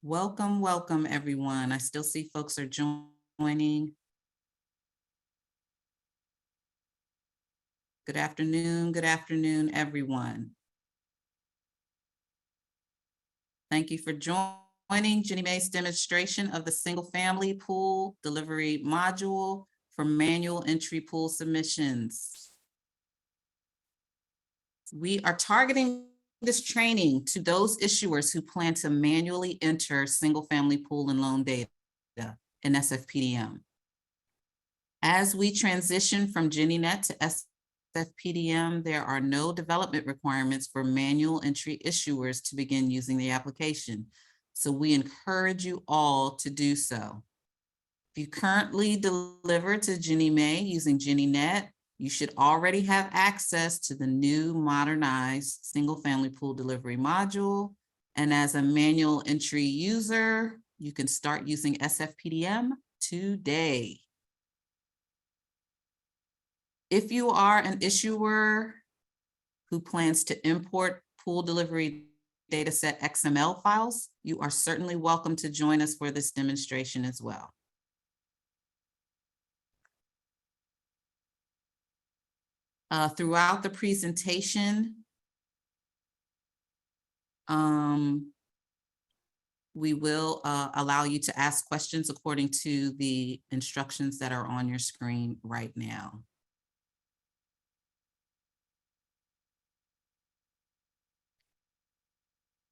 Welcome, welcome, everyone. I still see folks are joining. Good afternoon, everyone. Thank you for joining Jenny Mae's demonstration of the single-family pool delivery module for manual entry pool submissions. We are targeting this training to those issuers who plan to manually enter single-family pool and loan data in SFPDM. As we transition from JennyNet to SFPDM, there are no development requirements for manual entry issuers to begin using the application. So we encourage you all to do so. If you currently deliver to Jenny Mae using JennyNet, you should already have access to the new modernized single-family pool delivery module. And as a manual entry user, you can start using SFPDM today. If you are an issuer who plans to import pool delivery dataset XML files, you are certainly welcome to join us for this demonstration as well. Throughout the presentation, we will allow you to ask questions according to the instructions that are on your screen right now.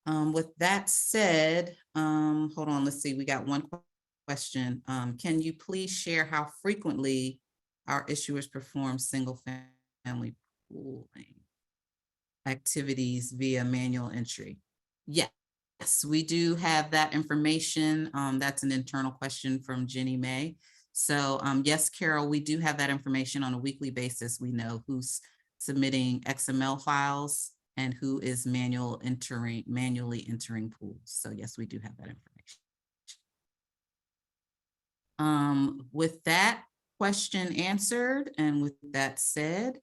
With that said, hold on, let's see, we got one question. Can you please share how frequently our issuers perform single-family pooling activities via manual entry? Yes, we do have that information. That's an internal question from Jenny Mae. So yes, Carol, we do have that information on a weekly basis. We know who's submitting XML files and who is manually entering pools. So yes, we do have that information. With that question answered, and with that said,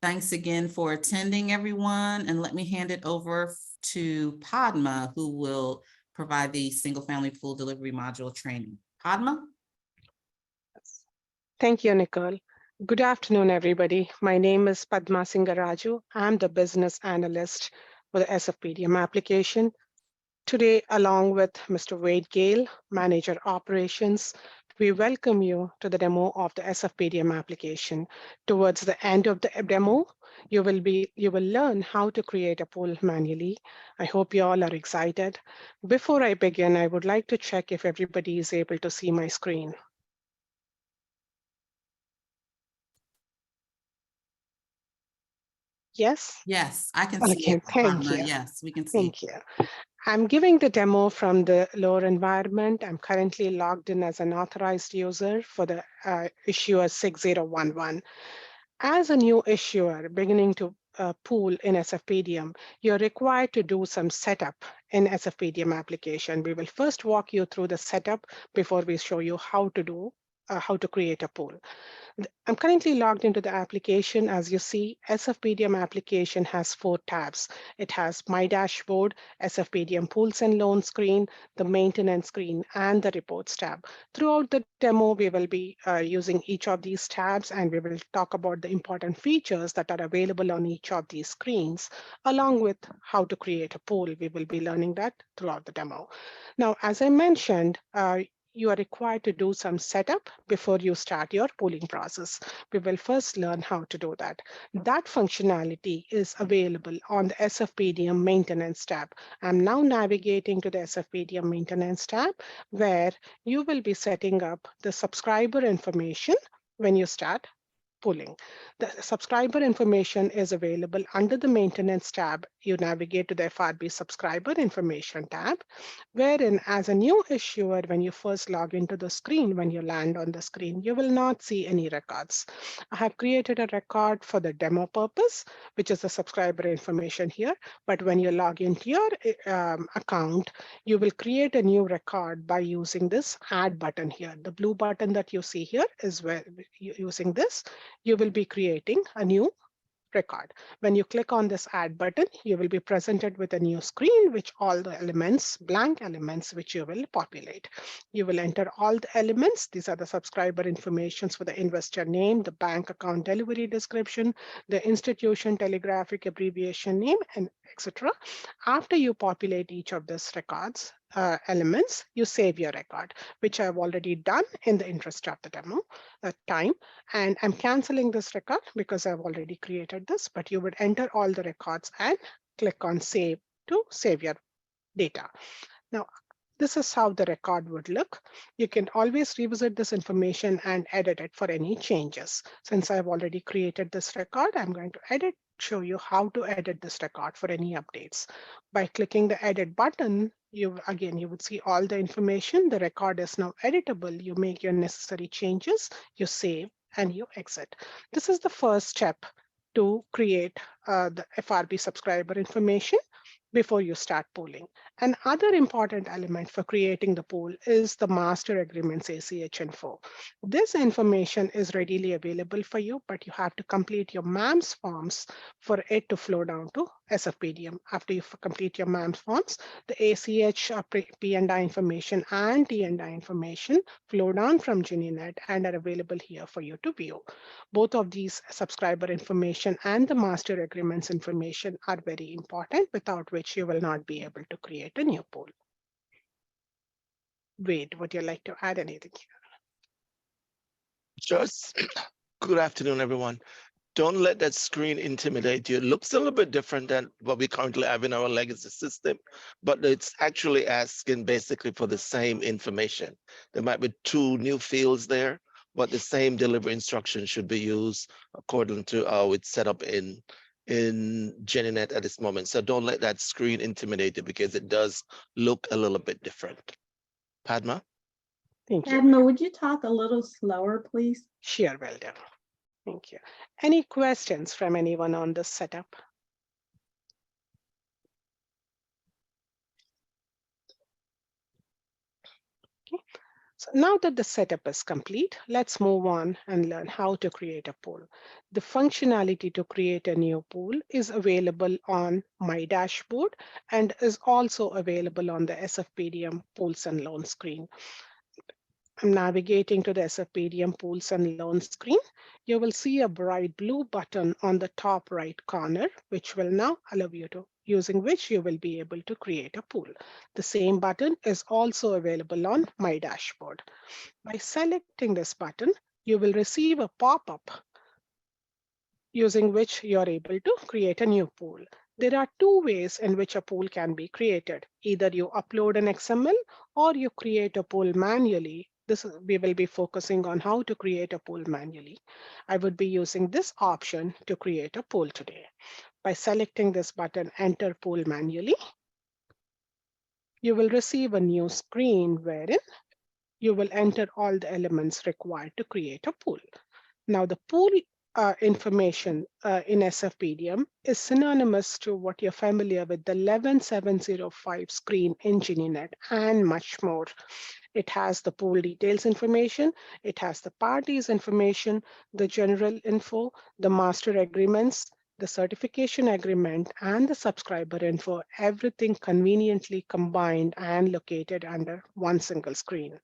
thanks again for attending, everyone. And let me hand it over to Padma, who will provide the single-family pool delivery module training. Padma? Thank you, Nicole. Good afternoon, everybody. My name is Padma Singaraju. I'm the business analyst for the SFPDM application. Today, along with Mr. Wade Gale, Manager Operations, we welcome you to the demo of the SFPDM application. Towards the end of the demo, you will learn how to create a pool manually. I hope you all are excited. Before I begin, I would like to check if everybody is able to see my screen. Yes? Yes, I can see Okay, it, thank Padma. you. Yes, we can see Thank you. I'm giving the demo from the lower environment. I'm currently logged in as an authorized user for the issuer 6011. As a new issuer beginning to pool in SFPDM, you're required to do some setup in SFPDM application. We will first walk you through the setup before we show you how to create a pool. I'm currently logged into the application. As you see, SFPDM application has 4 tabs. It has My Dashboard, SFPDM Pools and Loan screen, the Maintenance screen, and the Reports tab. Throughout the demo, we will be using each of these tabs, and we will talk about the important features that are available on each of these screens, along with how to create a pool. We will be learning that throughout the demo. Now, as I mentioned, you are required to do some setup before you start your pooling process. We will first learn how to do that. That functionality is available on the SFPDM Maintenance tab. I'm now navigating to the SFPDM Maintenance tab, where you will be setting up the subscriber information when you start pooling. The subscriber information is available under the Maintenance tab. You navigate to the FRB Subscriber Information tab, wherein as a new issuer, when you first log into the screen, when you land on the screen, you will not see any records. I have created a record for the demo purpose, which is the subscriber information here. But when you log into your account, you will create a new record by using this Add button here. The blue button that you see here is where using this, you will be creating a new record. When you click on this add button, you will be presented with a new screen, which all the elements, blank elements, which you will populate. You will enter all the elements. These are the subscriber informations for the investor name, the bank account delivery description, the institution telegraphic abbreviation name, and etc. After you populate each of these records, elements, you save your record, which I've already done in the interest of the demo time. And I'm canceling this record because I've already created this, but you would enter all the records and click on save to save your data. Now, this is how the record would look. You can always revisit this information and edit it for any changes. Since I've already created this record, I'm going to show you how to edit this record for any updates. By clicking the edit button, you would see all the information. The record is now editable. You make your necessary changes, you save, and you exit. This is the first step to create the FRB subscriber information before you start polling. Another important element for creating the pool is the master agreements ACH info. This information is readily available for you, but you have to complete your MAMS forms for it to flow down to SFPDM. After you complete your MAMS forms, the ACH P&I information and T&I information flow down from GenieNet and are available here for you to view. Both of these subscriber information and the master agreements information are very important, without which you will not be able to create a new pool. Wade, would you like to add anything here? Just good afternoon, everyone. Don't let that screen intimidate you. It looks a little bit different than what we currently have in our legacy system, but it's actually asking basically for the same information. There might be 2 new fields there, but the same delivery instruction should be used according to how it's set up in GenieNet at this moment. So don't let that screen intimidate you, because it does look a little bit different. Padma? Thank you. Padma, would you talk a little slower, please? Sure, will do. Thank you. Any questions from anyone on this setup? Okay. So now that the setup is complete, let's move on and learn how to create a pool. The functionality to create a new pool is available on My Dashboard and is also available on the SFPDM Pools and Loans screen. I'm navigating to the SFPDM Pools and Loans screen. You will see a bright blue button on the top right corner, which will now allow you to, using which you will be able to create a pool. The same button is also available on My Dashboard. By selecting this button, you will receive a pop-up using which you're able to create a new pool. There are 2 ways in which a pool can be created. Either you upload an XML or you create a pool manually. We will be focusing on how to create a pool manually. I would be using this option to create a pool today. By selecting this button, Enter Pool Manually, you will receive a new screen wherein you will enter all the elements required to create a pool. Now, the pool information in SFPDM is synonymous to what you're familiar with, the 11705 screen in GenieNet and much more. It has the pool details information, it has the parties information, the general info, the master agreements, the certification agreement, and the subscriber info, everything conveniently combined and located under one single screen.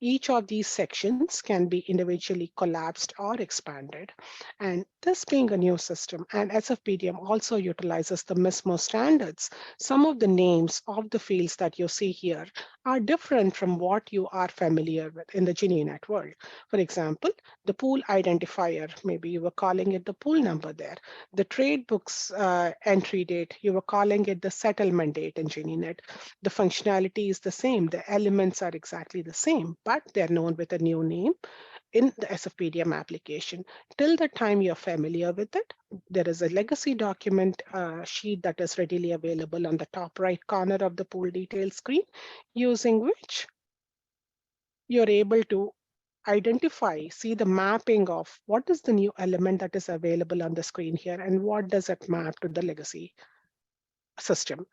Each of these sections can be individually collapsed or expanded. And this being a new system, and SFPDM also utilizes the MISMO standards, some of the names of the fields that you see here are different from what you are familiar with in the GenieNet world. For example, the pool identifier, maybe you were calling it the pool number there. The trade books entry date, you were calling it the settlement date in GenieNet. The functionality is the same. The elements are exactly the same, but they're known with a new name in the SFPDM application. Till the time you're familiar with it, there is a legacy document sheet that is readily available on the top right corner of the pool details screen, using which you're able to identify, see the mapping of what is the new element that is available on the screen here and what does it map to the legacy system.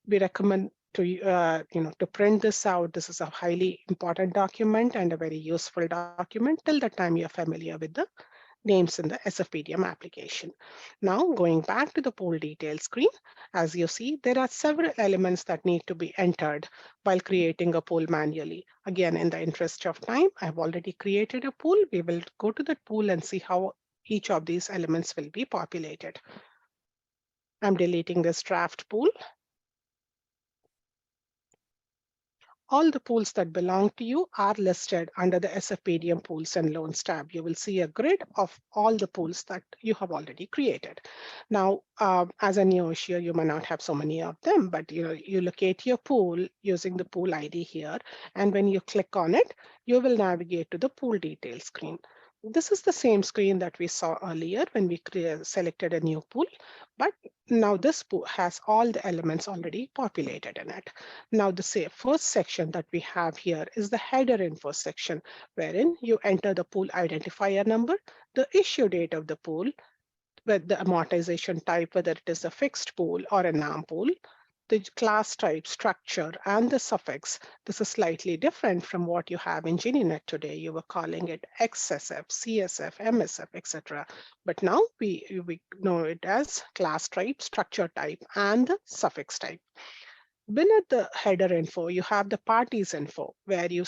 We recommend to print this out. This is a highly important document and a very useful document till the time you're familiar with the names in the SFPDM application. Now, going back to the pool details screen, as you see, there are several elements that need to be entered while creating a pool manually. Again, in the interest of time, I've already created a pool. We will go to the pool and see how each of these elements will be populated. I'm deleting this draft pool. All the pools that belong to you are listed under the SFPDM Pools and Loans tab. You will see a grid of all the pools that you have already created. Now, as a new issuer, you may not have so many of them, but you locate your pool using the pool ID here. And when you click on it, you will navigate to the pool details screen. This is the same screen that we saw earlier when we selected a new pool, but now this pool has all the elements already populated in it. Now, the first section that we have here is the header info section, wherein you enter the pool identifier number, the issue date of the pool, with the amortization type, whether it is a fixed pool or a NAM pool, the class type, structure, and the suffix. This is slightly different from what you have in GenieNet today. You were calling it XSF, CSF, MSF, etc. But now we know it as class type, structure type, and the suffix type. Beneath the header info, you have the parties info, where you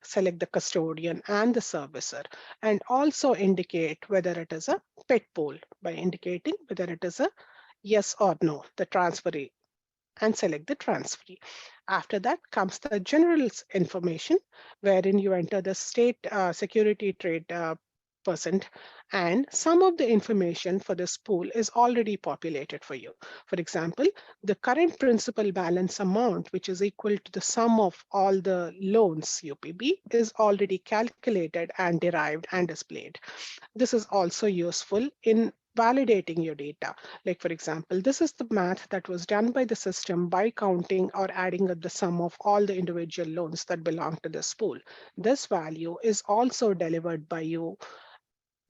select the custodian and the servicer, and also indicate whether it is a PET pool by indicating whether it is a yes or no, the transferee, and select the transferee. After that comes the general information, wherein you enter the state security trade percent, and some of the information for this pool is already populated for you. For example, the current principal balance amount, which is equal to the sum of all the loans UPB, is already calculated and derived and displayed. This is also useful in validating your data. Like, for example, this is the math that was done by the system by counting or adding up the sum of all the individual loans that belong to this pool. This value is also delivered by you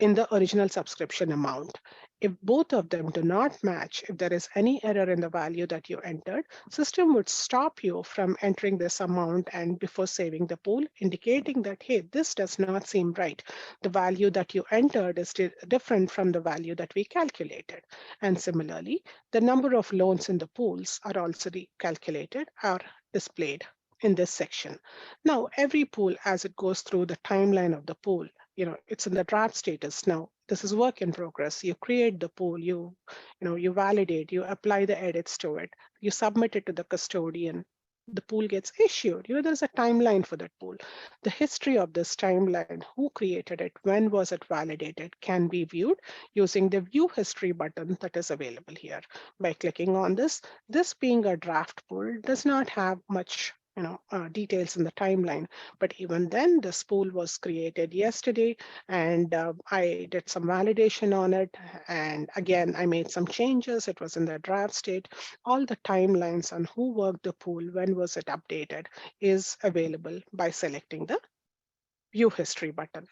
in the original subscription amount. If both of them do not match, if there is any error in the value that you entered, system would stop you from entering this amount and before saving the pool, indicating that, hey, this does not seem right. The value that you entered is different from the value that we calculated. And similarly, the number of loans in the pools are also calculated or displayed in this section. Now, every pool, as it goes through the timeline of the pool, it's in the draft status now. This is work in progress. You create the pool, you validate, you apply the edits to it, you submit it to the custodian. The pool gets issued. There's a timeline for that pool. The history of this timeline, who created it, when was it validated, can be viewed using the View History button that is available here. By clicking on this being a draft pool does not have much details in the timeline. But even then, this pool was created yesterday, and I did some validation on it. And again, I made some changes. It was in the draft state. All the timelines on who worked the pool, when was it updated, is available by selecting the View History button.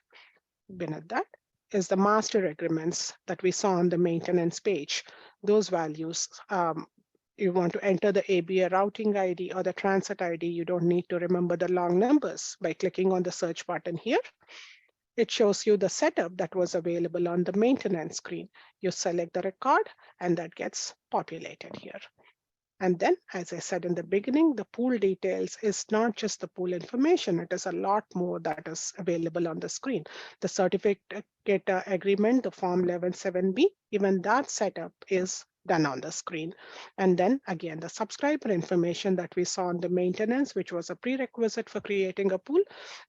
Beneath that is the master agreements that we saw on the maintenance page. Those values, you want to enter the ABA routing ID or the transit ID, you don't need to remember the long numbers. By clicking on the search button here, it shows you the setup that was available on the maintenance screen. You select the record and that gets populated here. And then, as I said in the beginning, the pool details is not just the pool information. It is a lot more that is available on the screen. The certificate agreement, the Form 117B, even that setup is done on the screen. And then again, the subscriber information that we saw on the maintenance, which was a prerequisite for creating a pool.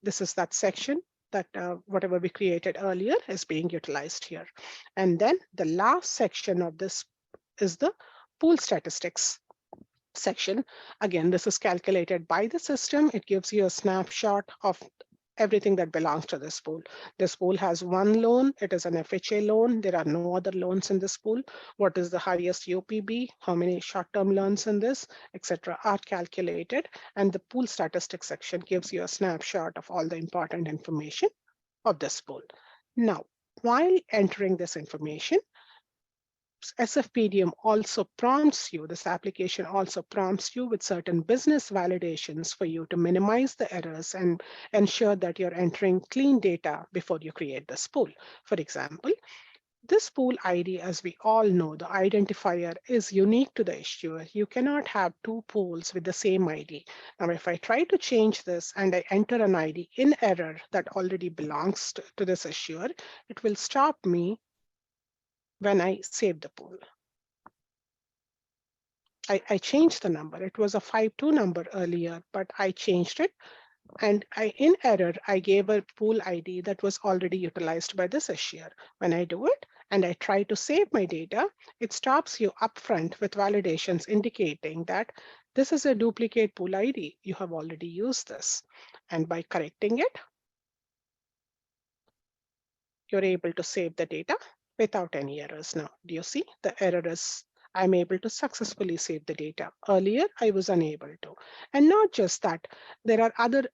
This is that section that whatever we created earlier is being utilized here. And then the last section of this is the pool statistics section. Again, this is calculated by the system. It gives you a snapshot of everything that belongs to this pool. This pool has one loan. It is an FHA loan. There are no other loans in this pool. What is the highest UPB? How many short-term loans in this, etc., are calculated. And the pool statistics section gives you a snapshot of all the important information of this pool. Now, while entering this information, SFPDM also prompts you, this application also prompts you with certain business validations for you to minimize the errors and ensure that you're entering clean data before you create this pool. For example, this pool ID, as we all know, the identifier is unique to the issuer. You cannot have two pools with the same ID. Now, if I try to change this and I enter an ID in error that already belongs to this issuer, it will stop me when I save the pool. I changed the number. It was a 52 number earlier, but I changed it. And in error, I gave a pool ID that was already utilized by this issuer. When I do it and I try to save my data, it stops you upfront with validations indicating that this is a duplicate pool ID. You have already used this. And by correcting it, you're able to save the data without any errors now. Do you see the error is I'm able to successfully save the data. Earlier, I was unable to. And not just that, there are other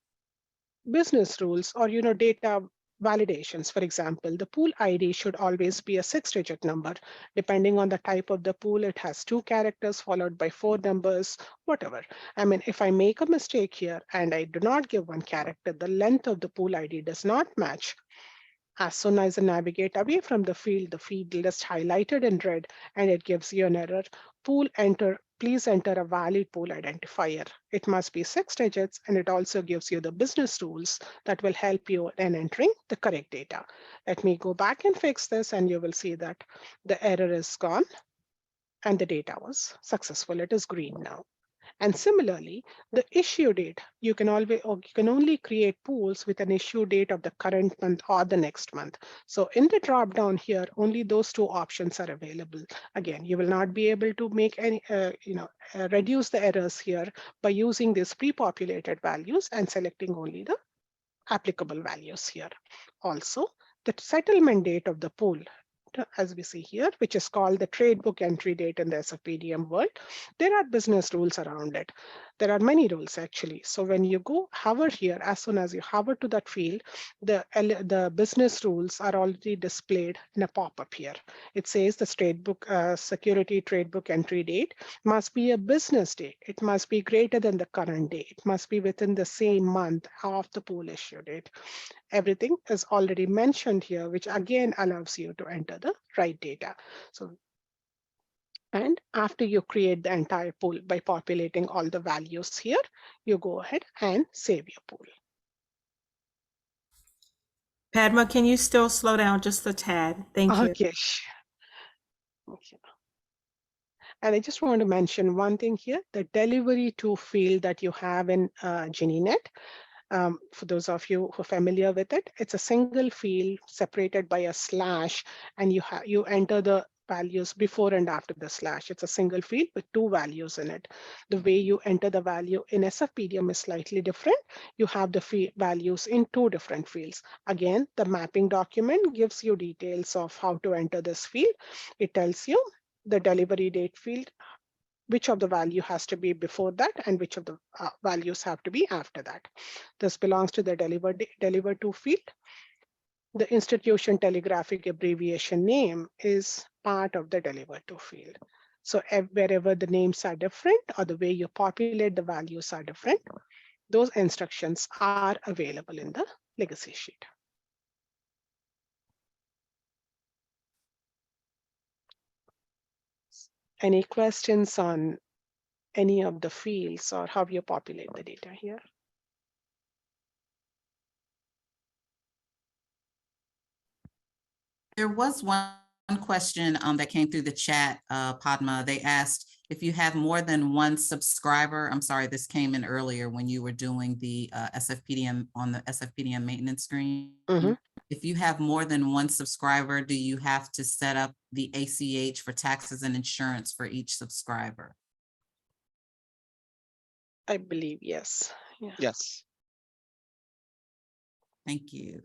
business rules or data validations. For example, the pool ID should always be a 6-digit number. Depending on the type of the pool, it has 2 characters followed by 4 numbers, whatever. I mean, if I make a mistake here and I do not give 1 character, the length of the pool ID does not match. As soon as I navigate away from the field is highlighted in red and it gives you an error. Please enter a valid pool identifier. It must be 6 digits, and it also gives you the business rules that will help you in entering the correct data. Let me go back and fix this, and you will see that the error is gone and the data was successful. It is green now. And similarly, the issue date, you can only create pools with an issue date of the current month or the next month. So in the drop down here, only those 2 options are available. Again, you will not be able to make any, reduce the errors here by using these pre-populated values and selecting only the applicable values here. Also, the settlement date of the pool, as we see here, which is called the trade book entry date in the SFPDM world, there are business rules around it. There are many rules actually. So when you go hover here, as soon as you hover to that field, the business rules are already displayed in a pop-up here. It says the trade book security trade book entry date must be a business day. It must be greater than the current day. It must be within the same month of the pool issue date. Everything is already mentioned here, which again allows you to enter the right data. So, and after you create the entire pool by populating all the values here, you go ahead and save your pool. Padma, can you still slow down just a tad? Thank you. Okay, sure. Okay. And I just want to mention one thing here, the delivery to field that you have in GenieNet. For those of you who are familiar with it, it's a single field separated by a slash, and you enter the values before and after the slash. It's a single field with 2 values in it. The way you enter the value in SFPDM is slightly different. You have the values in 2 different fields. Again, the mapping document gives you details of how to enter this field. It tells you the delivery date field, which of the value has to be before that and which of the values have to be after that. This belongs to the deliver to field. The institution telegraphic abbreviation name is part of the deliver to field. So wherever the names are different or the way you populate the values are different, those instructions are available in the legacy sheet. Any questions on any of the fields or how you populate the data here? There was one question that came through the chat, Padma. They asked if you have more than 1 subscriber. I'm sorry, this came in earlier when you were doing the SFPDM on the SFPDM maintenance screen. Mm-hmm. If you have more than 1 subscriber, do you have to set up the ACH for taxes and insurance for each subscriber? I believe yes. Yeah. Yes. Thank you.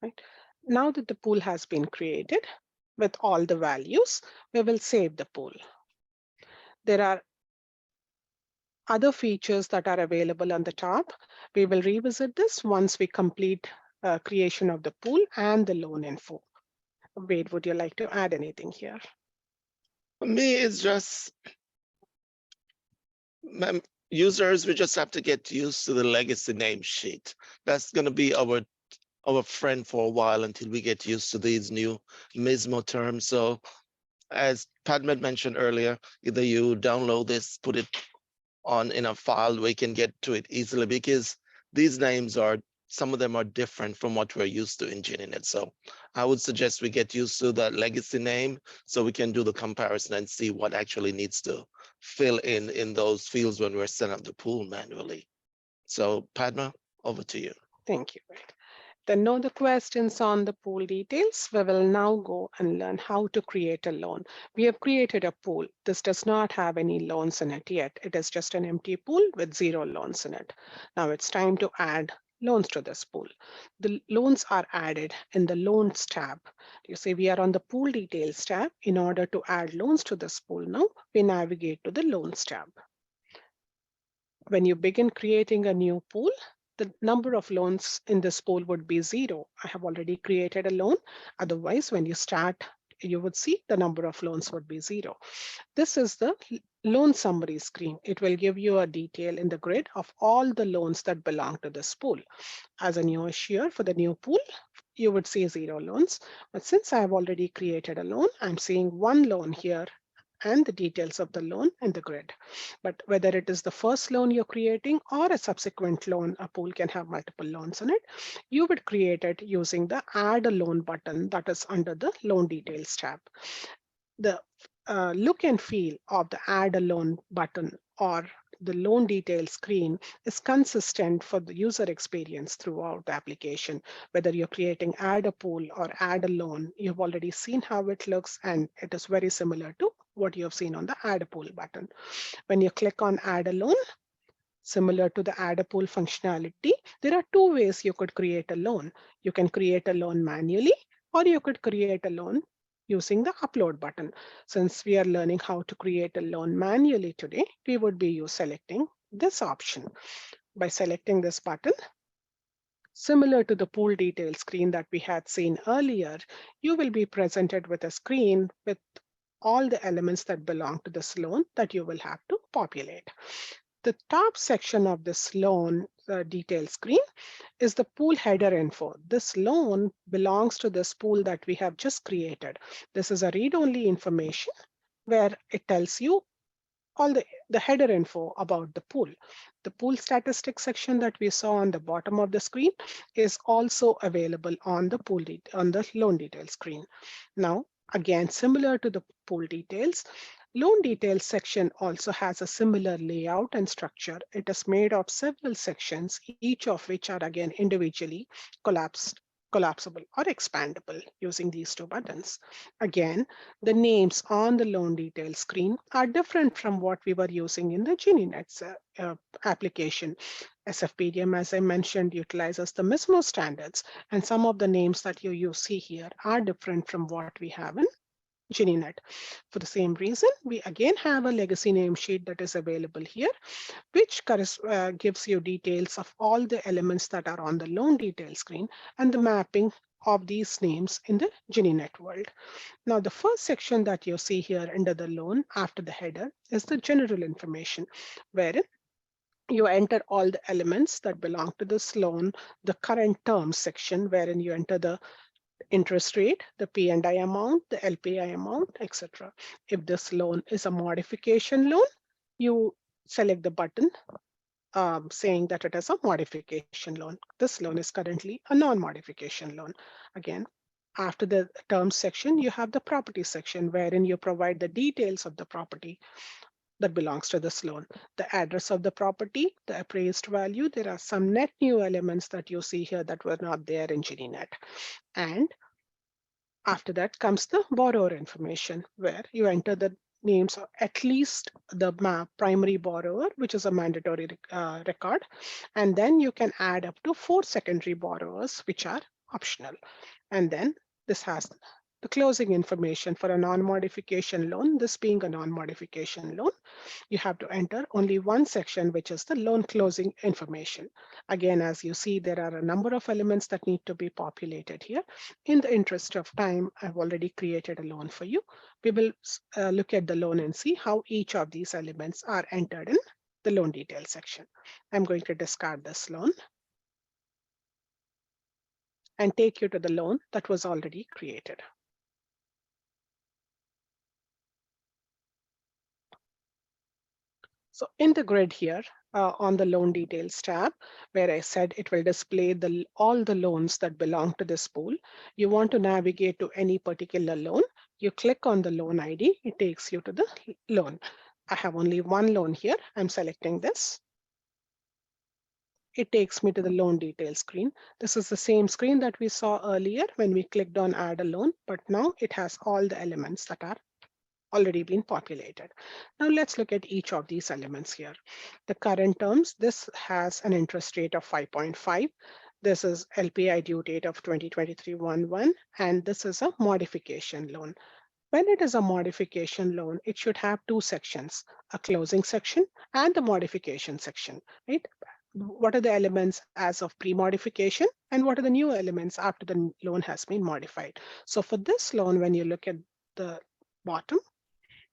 Right. Now that the pool has been created with all the values, we will save the pool. There are other features that are available on the top. We will revisit this once we complete creation of the pool and the loan info. Wade, would you like to add anything here? For me, it's just users, we just have to get used to the legacy name sheet. That's going to be our friend for a while until we get used to these new MISMO terms. So as Padma mentioned earlier, either you download this, put it on in a file where you can get to it easily, because these names are, some of them are different from what we're used to in GenieNet. So I would suggest we get used to that legacy name so we can do the comparison and see what actually needs to fill in those fields when we're setting up the pool manually. So Padma, over to you. Thank you, Wade. Then no other questions on the pool details. We will now go and learn how to create a loan. We have created a pool. This does not have any loans in it yet. It is just an empty pool with 0 loans in it. Now it's time to add loans to this pool. The loans are added in the loans tab. You see, we are on the pool details tab. In order to add loans to this pool now, we navigate to the loans tab. When you begin creating a new pool, the number of loans in this pool would be 0. I have already created a loan. Otherwise, when you start, you would see the number of loans would be 0. This is the loan summary screen. It will give you a detail in the grid of all the loans that belong to this pool. As a new issuer for the new pool, you would see 0 loans. But since I have already created a loan, I'm seeing 1 loan here and the details of the loan in the grid. But whether it is the first loan you're creating or a subsequent loan, a pool can have multiple loans in it. You would create it using the Add a Loan button that is under the Loan Details tab. The look and feel of the Add a Loan button or the loan details screen is consistent for the user experience throughout the application. Whether you're creating add a pool or add a loan, you've already seen how it looks, and it is very similar to what you have seen on the add a pool button. When you click on add a loan, similar to the add a pool functionality, there are 2 ways you could create a loan. You can create a loan manually, or you could create a loan using the upload button. Since we are learning how to create a loan manually today, we would be selecting this option. By selecting this button, similar to the pool details screen that we had seen earlier, you will be presented with a screen with all the elements that belong to this loan that you will have to populate. The top section of this loan detail screen is the pool header info. This loan belongs to this pool that we have just created. This is a read-only information where it tells you all the header info about the pool. The pool statistics section that we saw on the bottom of the screen is also available on the on the loan details screen. Now, again, similar to the pool details, loan details section also has a similar layout and structure. It is made of several sections, each of which are again individually collapsible or expandable using these 2 buttons. Again, the names on the loan details screen are different from what we were using in the GenieNet application. SFPDM, as I mentioned, utilizes the MISMO standards, and some of the names that you see here are different from what we have in GenieNet. For the same reason, we again have a legacy name sheet that is available here, which gives you details of all the elements that are on the loan detail screen and the mapping of these names in the GenieNet world. Now, the first section that you see here under the loan after the header is the general information, wherein you enter all the elements that belong to this loan, the current terms section, wherein you enter the interest rate, the P&I amount, the LPI amount, etc. If this loan is a modification loan, you select the button saying that it is a modification loan. This loan is currently a non-modification loan. Again, after the terms section, you have the property section wherein you provide the details of the property that belongs to this loan, the address of the property, the appraised value. There are some net new elements that you see here that were not there in GenieNet. And after that comes the borrower information, where you enter the names of at least the primary borrower, which is a mandatory record. And then you can add up to 4 secondary borrowers, which are optional. And then this has the closing information for a non-modification loan. This being a non-modification loan, you have to enter only one section, which is the loan closing information. Again, as you see, there are a number of elements that need to be populated here. In the interest of time, I've already created a loan for you. We will look at the loan and see how each of these elements are entered in the loan details section. I'm going to discard this loan and take you to the loan that was already created. So in the grid here, on the loan details tab, where I said it will display all the loans that belong to this pool, you want to navigate to any particular loan, you click on the loan ID, it takes you to the loan. I have only one loan here, I'm selecting this. It takes me to the loan details screen. This is the same screen that we saw earlier when we clicked on add a loan, but now it has all the elements that are already been populated. Now let's look at each of these elements here. The current terms, this has an interest rate of 5.5. This is LPI due date of 2023-11, and this is a modification loan. When it is a modification loan, it should have two sections, a closing section and the modification section, right? What are the elements as of pre-modification and what are the new elements after the loan has been modified? So for this loan, when you look at the bottom,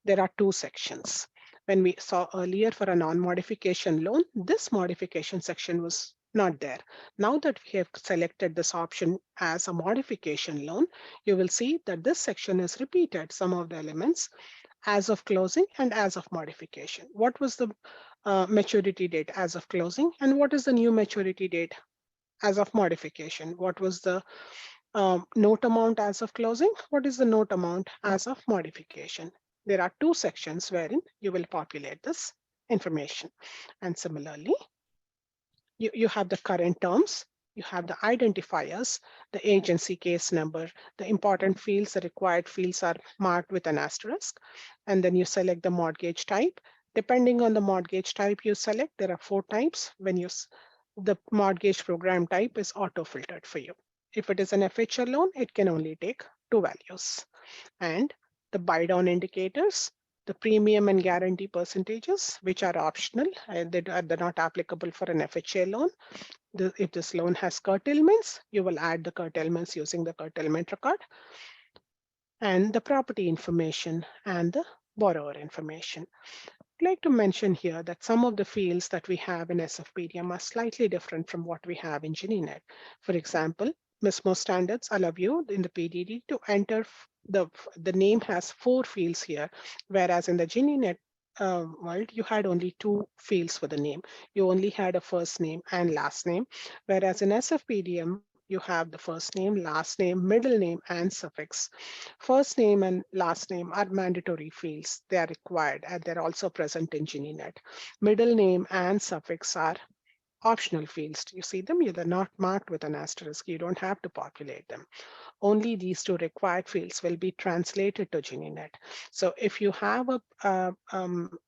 there are two sections. When we saw earlier for a non-modification loan, this modification section was not there. Now that we have selected this option as a modification loan, you will see that this section is repeated, some of the elements as of closing and as of modification. What was the maturity date as of closing and what is the new maturity date as of modification? What was the note amount as of closing? What is the note amount as of modification? There are two sections wherein you will populate this information. And similarly, you have the current terms, you have the identifiers, the agency case number, the important fields, the required fields are marked with an asterisk, and then you select the mortgage type. Depending on the mortgage type you select, there are 4 types. When the mortgage program type is auto-filtered for you. If it is an FHA loan, it can only take 2 values. And the buy down indicators, the premium and guarantee percentages, which are optional, and they're not applicable for an FHA loan. If this loan has curtailments, you will add the curtailments using the curtailment record, and the property information and the borrower information. I'd like to mention here that some of the fields that we have in SFPDM are slightly different from what we have in GenieNet. For example, MISMO standards allow you in the PDD to enter the name has 4 fields here, whereas in the GenieNet world, you had only 2 fields for the name. You only had a first name and last name, whereas in SFPDM, you have the first name, last name, middle name, and suffix. First name and last name are mandatory fields. They are required and they're also present in GenieNet. Middle name and suffix are optional fields. You see them? They're not marked with an asterisk. You don't have to populate them. Only these 2 required fields will be translated to GenieNet. So if you have a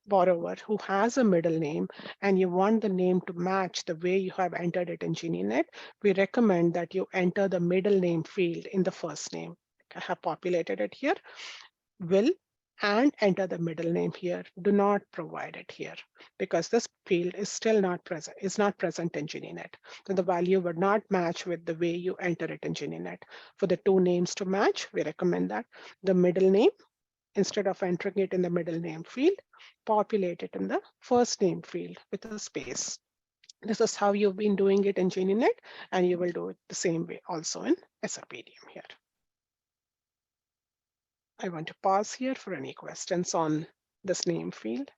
borrower who has a middle name and you want the name to match the way you have entered it in GenieNet, we recommend that you enter the middle name field in the first name. I have populated it here. Will and enter the middle name here. Do not provide it here because this field is still not present, is not present in GenieNet. So the value would not match with the way you enter it in GenieNet. For the 2 names to match, we recommend that the middle name, instead of entering it in the middle name field, populate it in the first name field with a space. This is how you've been doing it in GenieNet, and you will do it the same way also in SFPDM here. I want to pause here for any questions on this name field.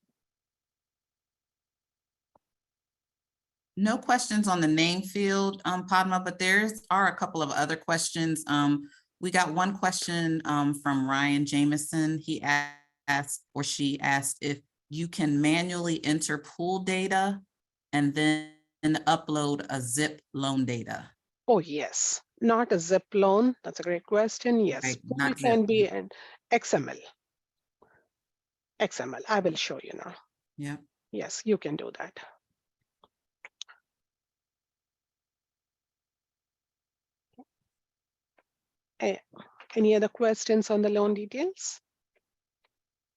No questions on the name field, Padma, but there are a couple of other questions. We got one question from Ryan Jameson. He asked, or she asked, if you can manually enter pool data and then upload a zip loan data. Oh, yes. Not a zip loan. That's a great question. Yes, Right, pool not can zip. be an XML. XML, I will show you now. Yeah. Yes, you can do that. Any other questions on the loan details?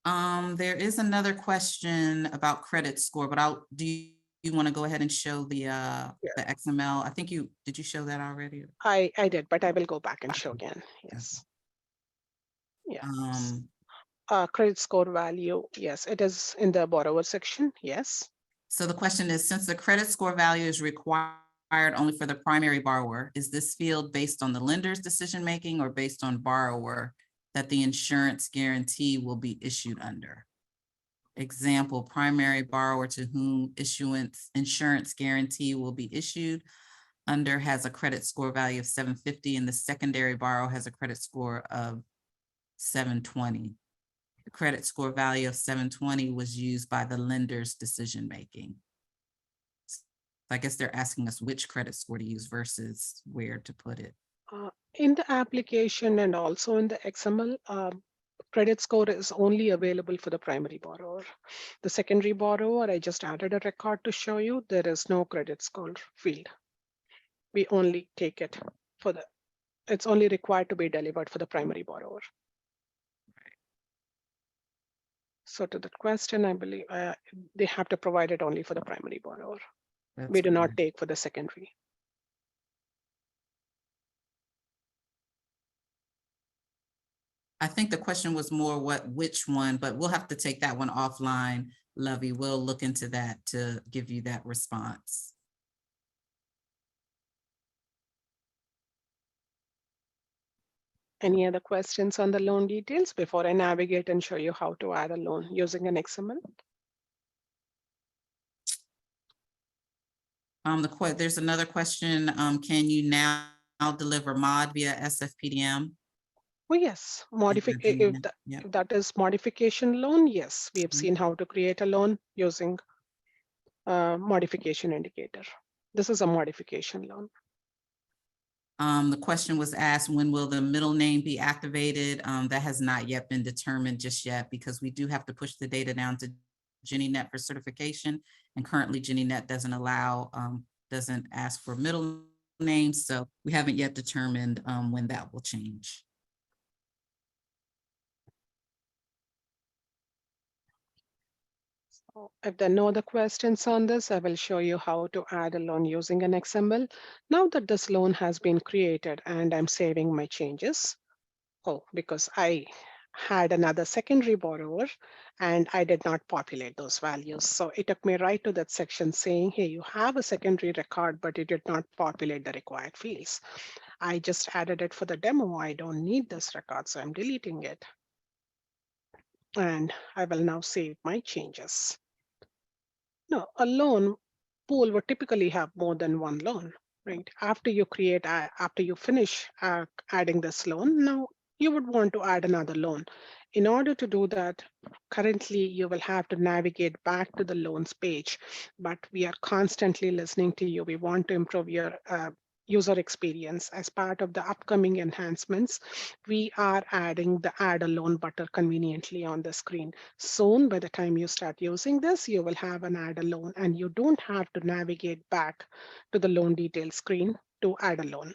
There is another question about credit score, but do you want to go ahead and show the XML? I think did you show that already? I did, but I will go back and show again. Yes. Yeah. Credit score value. Yes, it is in the borrower section. Yes. So the question is, since the credit score value is required only for the primary borrower, is this field based on the lender's decision-making or based on borrower that the insurance guarantee will be issued under? Example, primary borrower to whom insurance guarantee will be issued under has a credit score value of 750 and the secondary borrower has a credit score of 720. The credit score value of 720 was used by the lender's decision-making. I guess they're asking us which credit score to use versus where to put it. In the application and also in the XML, credit score is only available for the primary borrower. The secondary borrower, I just added a record to show you, there is no credit score field. We only take it for it's only required to be delivered for the primary borrower. So to that question, I believe they have to provide it only for the primary borrower. We do not take for the secondary. I think the question was more which one, but we'll have to take that one offline. Lovey, we'll look into that to give you that response. Any other questions on the loan details before I navigate and show you how to add a loan using an XML? There's another question. Can you now deliver mod via SFPDM? Oh, yes. If that is modification loan, yes. We have seen how to create a loan using modification indicator. This is a modification loan. The question was asked, when will the middle name be activated? That has not yet been determined just yet because we do have to push the data down to GennyNet for certification. And currently GennyNet doesn't allow, doesn't ask for middle names. So we haven't yet determined when that will change. If there are no other questions on this, I will show you how to add a loan using an XML. Now that this loan has been created and I'm saving my changes. Oh, because I had another secondary borrower and I did not populate those values. So it took me right to that section saying, hey, you have a secondary record, but it did not populate the required fields. I just added it for the demo. I don't need this record, so I'm deleting it. And I will now save my changes. No, a loan pool would typically have more than one loan, right? After you finish adding this loan, now you would want to add another loan. In order to do that, currently you will have to navigate back to the loans page, but we are constantly listening to you. We want to improve your user experience. As part of the upcoming enhancements, we are adding the add a loan button conveniently on the screen. Soon, by the time you start using this, you will have an add a loan and you don't have to navigate back to the loan details screen to add a loan.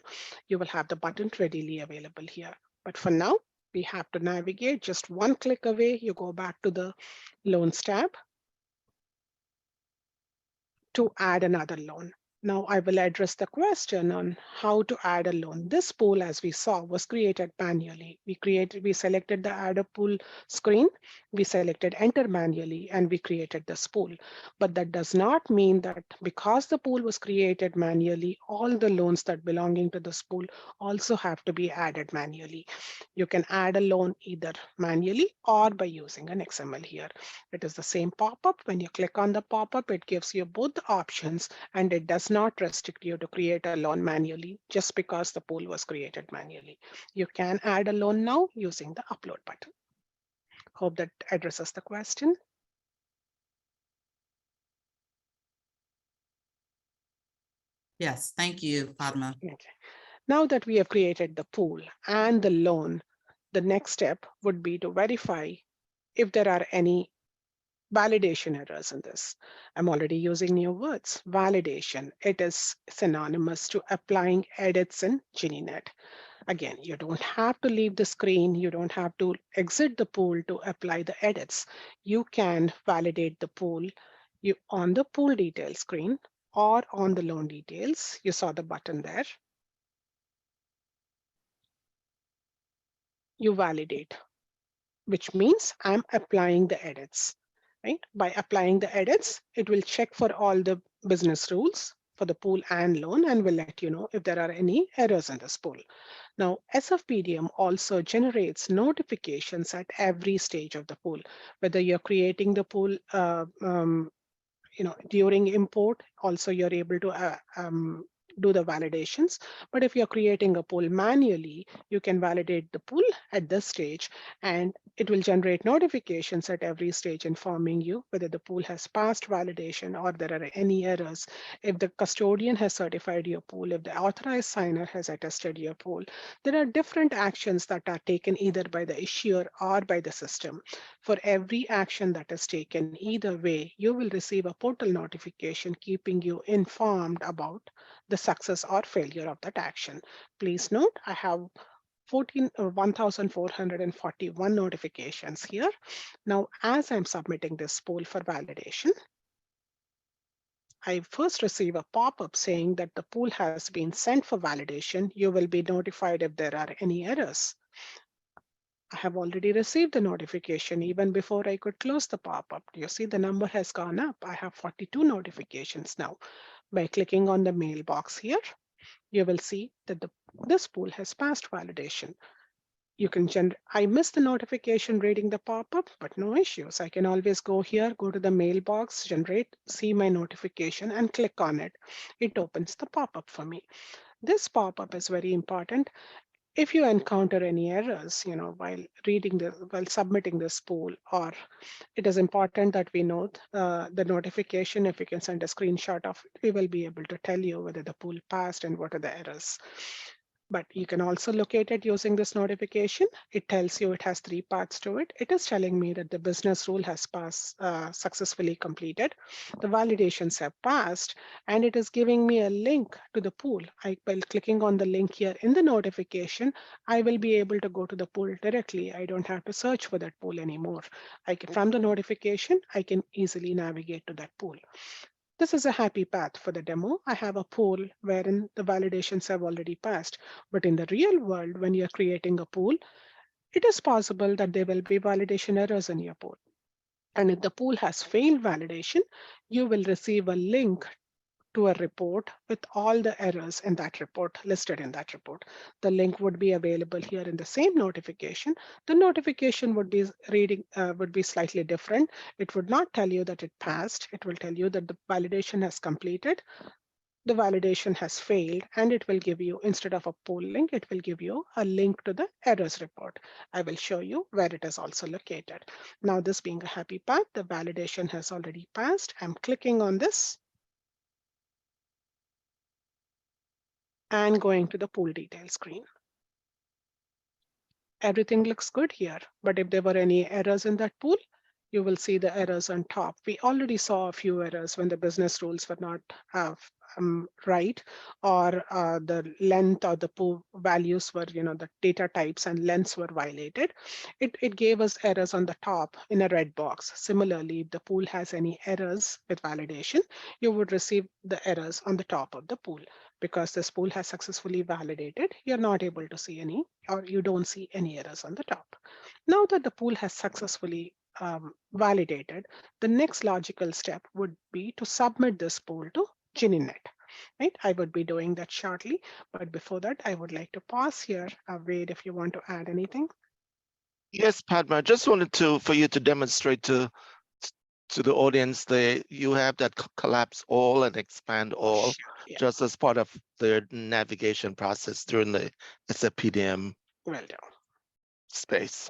You will have the button readily available here. But for now, we have to navigate just one click away. You go back to the loans tab to add another loan. Now I will address the question on how to add a loan. This pool, as we saw, was created manually. We selected the add a pool screen, we selected enter manually, and we created this pool. But that does not mean that because the pool was created manually, all the loans that belonging to this pool also have to be added manually. You can add a loan either manually or by using an XML here. It is the same pop-up. When you click on the pop-up, it gives you both the options and it does not restrict you to create a loan manually just because the pool was created manually. You can add a loan now using the upload button. Hope that addresses the question. Yes, thank you, Padma. Okay. Now that we have created the pool and the loan, the next step would be to verify if there are any validation errors in this. I'm already using new words. Validation, it is synonymous to applying edits in GennyNet. Again, you don't have to leave the screen. You don't have to exit the pool to apply the edits. You can validate the pool on the pool details screen or on the loan details. You saw the button there. You validate, which means I'm applying the edits, right? By applying the edits, it will check for all the business rules for the pool and loan and will let you know if there are any errors in this pool. Now, SFPDM also generates notifications at every stage of the pool, whether you're creating the pool during import, also you're able to do the validations. But if you're creating a pool manually, you can validate the pool at this stage, and it will generate notifications at every stage informing you whether the pool has passed validation or there are any errors. If the custodian has certified your pool, if the authorized signer has attested your pool, there are different actions that are taken either by the issuer or by the system. For every action that is taken, either way, you will receive a portal notification keeping you informed about the success or failure of that action. Please note, I have 1,441 notifications here. Now, as I'm submitting this pool for validation, I first receive a pop-up saying that the pool has been sent for validation. You will be notified if there are any errors. I have already received the notification even before I could close the pop-up. You see the number has gone up. I have 42 notifications now. By clicking on the mailbox here, you will see that this pool has passed validation. You can I missed the notification reading the pop-up, but no issues. I can always go here, go to the mailbox, generate, see my notification and click on it. It opens the pop-up for me. This pop-up is very important. If you encounter any errors, while submitting this pool, or it is important that we note the notification. If you can send a screenshot of it, we will be able to tell you whether the pool passed and what are the errors. But you can also locate it using this notification. It tells you it has 3 parts to it. It is telling me that the business rule has passed, successfully completed. The validations have passed, and it is giving me a link to the pool. By clicking on the link here in the notification, I will be able to go to the pool directly. I don't have to search for that pool anymore. From the notification, I can easily navigate to that pool. This is a happy path for the demo. I have a pool wherein the validations have already passed. But in the real world, when you're creating a pool, it is possible that there will be validation errors in your pool. And if the pool has failed validation, you will receive a link to a report with all the errors in that report listed in that report. The link would be available here in the same notification. The notification would be slightly different. It would not tell you that it passed. It will tell you that the validation has completed, the validation has failed, and it will give you, instead of a poll link, it will give you a link to the errors report. I will show you where it is also located. Now, this being a happy path, the validation has already passed. I'm clicking on this and going to the pool detail screen. Everything looks good here, but if there were any errors in that pool, you will see the errors on top. We already saw a few errors when the business rules were not right, or the length or the pool values were, the data types and lengths were violated. It gave us errors on the top in a red box. Similarly, if the pool has any errors with validation, you would receive the errors on the top of the pool. Because this pool has successfully validated, you're not able to see any, or you don't see any errors on the top. Now that the pool has successfully validated, the next logical step would be to submit this pool to Gininet. Right? I would be doing that shortly, but before that, I would like to pause here. Wade, if you want to add anything. Yes, Padma, I just wanted for you to demonstrate to the audience that you have that collapse all and expand all, Sure, yeah. just as part of the navigation process during the SFPDM Well done. space.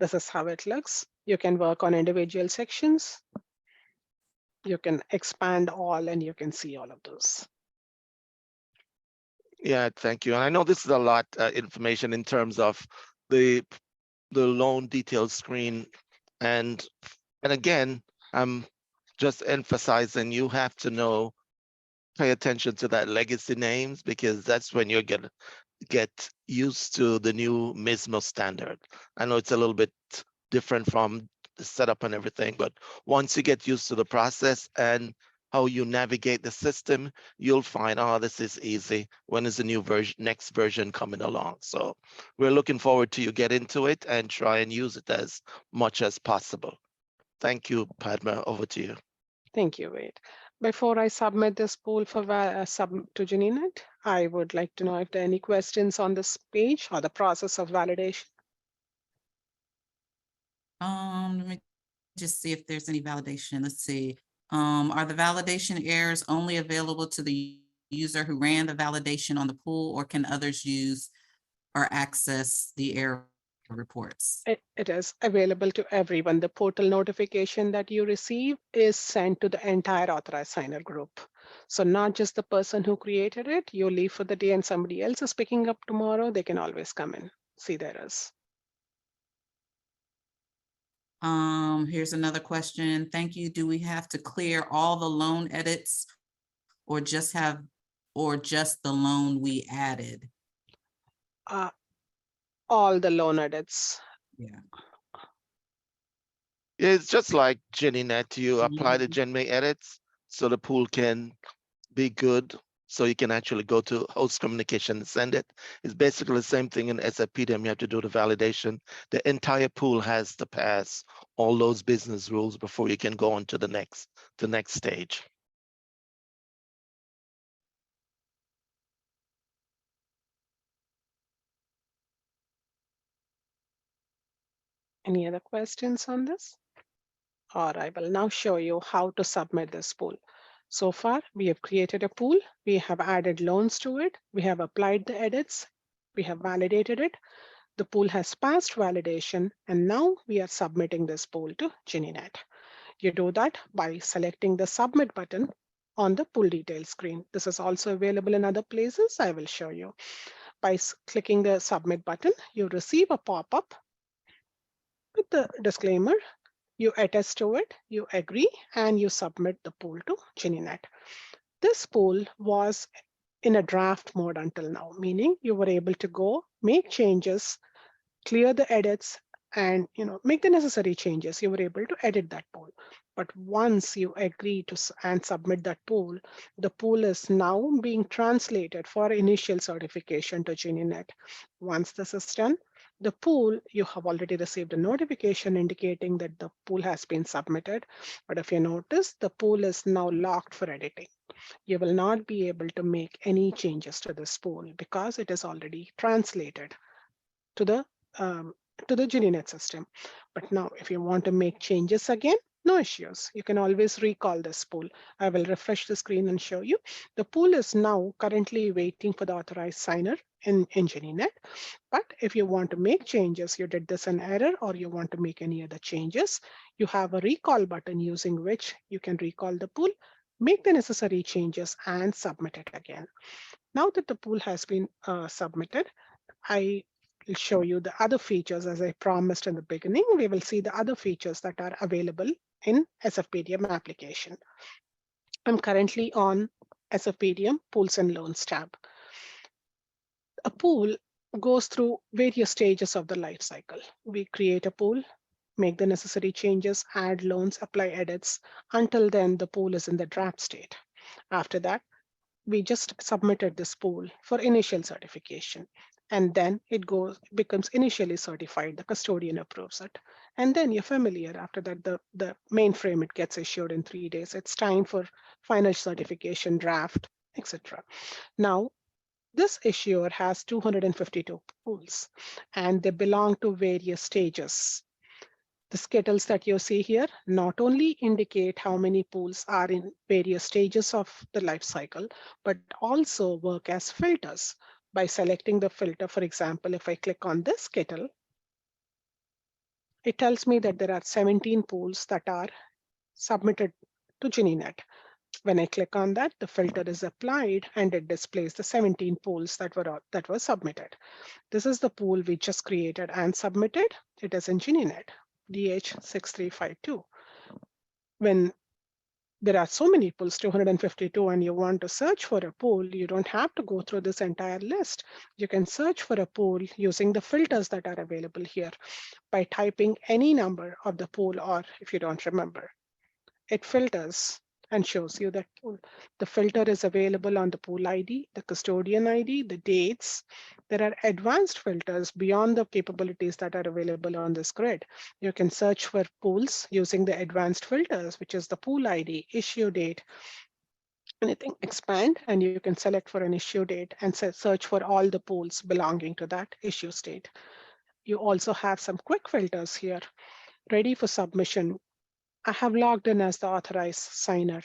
This is how it looks. You can work on individual sections. You can expand all, and you can see all of those. Yeah, thank you. And I know this is a lot of information in terms of the loan details screen. And again, I'm just emphasizing you have to know pay attention to that legacy names, because that's when you're gonna get used to the new MISMO standard. I know it's a little bit different from the setup and everything, but once you get used to the process and how you navigate the system, you'll find, oh, this is easy. When is the new version, next version coming along? So we're looking forward to you get into it and try and use it as much as possible. Thank you, Padma. Over to you. Thank you, Wade. Before I submit this poll for to Janinet, I would like to know if there are any questions on this page or the process of validation. Let me just see if there's any validation. Let's see. Are the validation errors only available to the user who ran the validation on the pool, or can others use or access the error reports? It is available to everyone. The portal notification that you receive is sent to the entire authorized signer group. So not just the person who created it, you leave for the day and somebody else is picking up tomorrow, they can always come in, see the errors. Here's another question. Thank you. Do we have to clear all the loan edits or just the loan we added? All the loan edits. Yeah. It's just like GennyNet. You apply the Mhm. GenMake edits so the pool can be good. So you can actually go to host communication and send it. It's basically the same thing in SFPDM. You have to do the validation. The entire pool has to pass all those business rules before you can go on to the next stage. Any other questions on this? Or I will now show you how to submit this pool. So far, we have created a pool. We have added loans to it. We have applied the edits. We have validated it. The pool has passed validation, and now we are submitting this pool to GenieNet. You do that by selecting the Submit button on the pool details screen. This is also available in other places. I will show you. By clicking the Submit button, you receive a pop-up with the disclaimer. You attest to it, you agree, and you submit the pool to GenieNet. This pool was in a draft mode until now, meaning you were able to go make changes, clear the edits, and make the necessary changes. You were able to edit that pool. But once you agree to and submit that pool, the pool is now being translated for initial certification to GenieNet. Once this is done, the pool, you have already received a notification indicating that the pool has been submitted. But if you notice, the pool is now locked for editing. You will not be able to make any changes to this pool because it is already translated to the GenieNet system. But now, if you want to make changes again, no issues. You can always recall this pool. I will refresh the screen and show you. The pool is now currently waiting for the authorized signer in GenieNet. But if you want to make changes, you did this in error, or you want to make any other changes, you have a recall button using which you can recall the pool, make the necessary changes, and submit it again. Now that the pool has been submitted, I will show you the other features. As I promised in the beginning, we will see the other features that are available in SFPDM application. I'm currently on SFPDM Pools and Loans tab. A pool goes through various stages of the life cycle. We create a pool, make the necessary changes, add loans, apply edits. Until then, the pool is in the draft state. After that, we just submitted this pool for initial certification. And then it becomes initially certified, the custodian approves it. And then you're familiar. After that, the mainframe, it gets issued in 3 days. It's time for final certification, draft, etc. Now, this issuer has 252 pools, and they belong to various stages. The schedules that you see here not only indicate how many pools are in various stages of the life cycle, but also work as filters. By selecting the filter, for example, if I click on this schedule, it tells me that there are 17 pools that are submitted to GenieNet. When I click on that, the filter is applied and it displays the 17 pools that were submitted. This is the pool we just created and submitted. It is in GenieNet, DH6352. When there are so many pools, 252, and you want to search for a pool, you don't have to go through this entire list. You can search for a pool using the filters that are available here by typing any number of the pool, or if you don't remember, it filters and shows you that pool. The filter is available on the pool ID, the custodian ID, the dates. There are advanced filters beyond the capabilities that are available on this grid. You can search for pools using the advanced filters, which is the pool ID, issue date, anything, expand, and you can select for an issue date and search for all the pools belonging to that issue state. You also have some quick filters here, ready for submission. I have logged in as the authorized signer,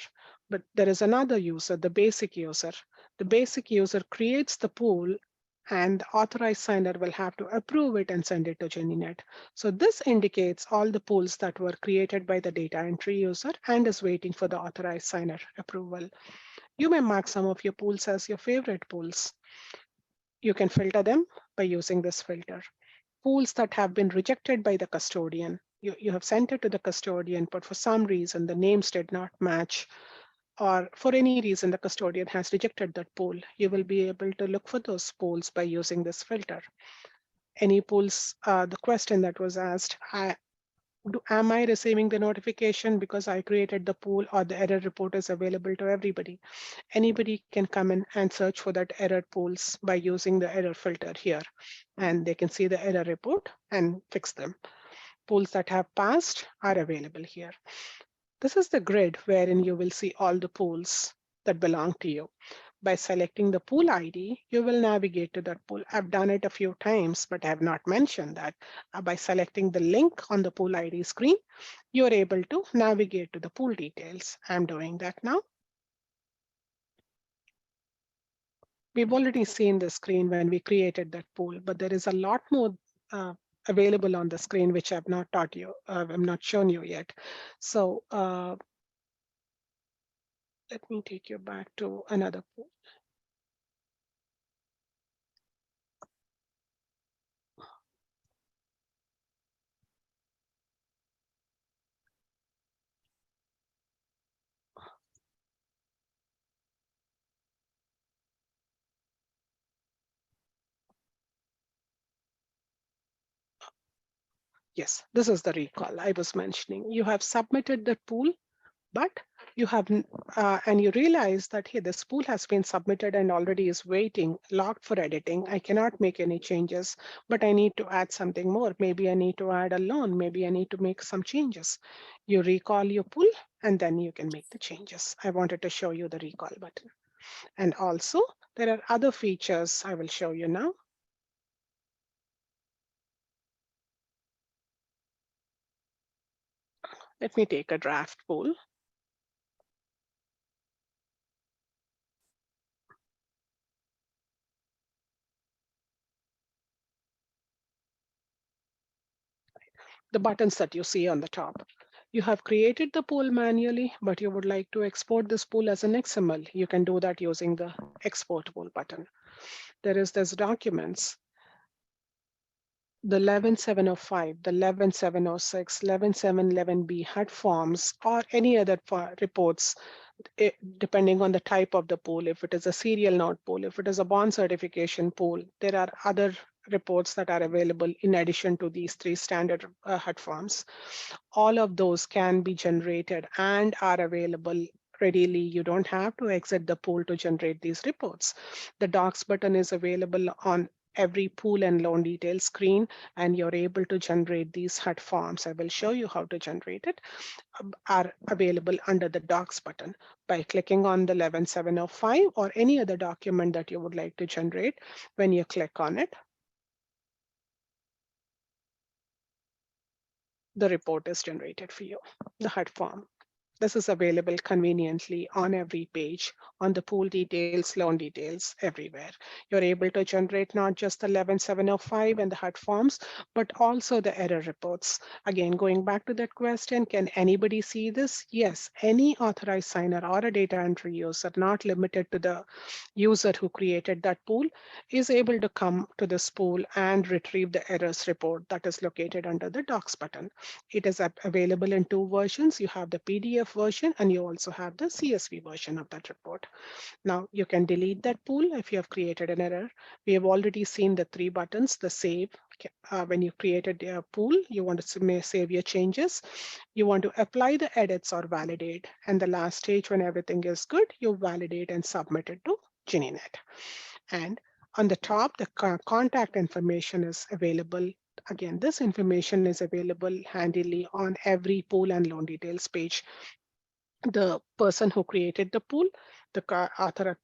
but there is another user, the basic user. The basic user creates the pool and the authorized signer will have to approve it and send it to GeniNet. So this indicates all the pools that were created by the data entry user and is waiting for the authorized signer approval. You may mark some of your pools as your favorite pools. You can filter them by using this filter. Pools that have been rejected by the custodian. You have sent it to the custodian, but for some reason the names did not match, or for any reason the custodian has rejected that pool. You will be able to look for those pools by using this filter. Any pools, the question that was asked, am I receiving the notification because I created the pool, or the error report is available to everybody? Anybody can come in and search for that error pools by using the error filter here, and they can see the error report and fix them. Pools that have passed are available here. This is the grid wherein you will see all the pools that belong to you. By selecting the pool ID, you will navigate to that pool. I've done it a few times, but I have not mentioned that. By selecting the link on the pool ID screen, you're able to navigate to the pool details. I'm doing that now. We've already seen the screen when we created that pool, but there is a lot more available on the screen, which I've not taught you, I'm not shown you yet. So let me take you back to another pool. Yes, this is the recall I was mentioning. You have submitted the pool, but you have, and you realize that, hey, this pool has been submitted and already is waiting, logged for editing. I cannot make any changes, but I need to add something more. Maybe I need to add a loan. Maybe I need to make some changes. You recall your pool, and then you can make the changes. I wanted to show you the recall button. And also, there are other features I will show you now. Let me take a draft pool. The buttons that you see on the top. You have created the pool manually, but you would like to export this pool as an XML. You can do that using the export pool button. There is this documents, the 11705, the 11706, 11711B HUD forms, or any other reports, depending on the type of the pool. If it is a serial node pool, if it is a bond certification pool, there are other reports that are available in addition to these three standard HUD forms. All of those can be generated and are available readily. You don't have to exit the pool to generate these reports. The docs button is available on every pool and loan detail screen, and you're able to generate these HUD forms. I will show you how to generate it. Are available under the docs button by clicking on the 11705 or any other document that you would like to generate. When you click on it, the report is generated for you, the HUD form. This is available conveniently on every page, on the pool details, loan details, everywhere. You're able to generate not just the 11705 and the HUD forms, but also the error reports. Again, going back to that question, can anybody see this? Yes, any authorized signer or a data entry user, not limited to the user who created that pool, is able to come to this pool and retrieve the errors report that is located under the docs button. It is available in two versions. You have the PDF version, and you also have the CSV version of that report. Now you can delete that pool if you have created an error. We have already seen the 3 buttons, the save. When you created a pool, you want to save your changes. You want to apply the edits or validate. And the last stage, when everything is good, you validate and submit it to GenieNet. And on the top, the contact information is available. Again, this information is available handily on every pool and loan details page. The person who created the pool, the author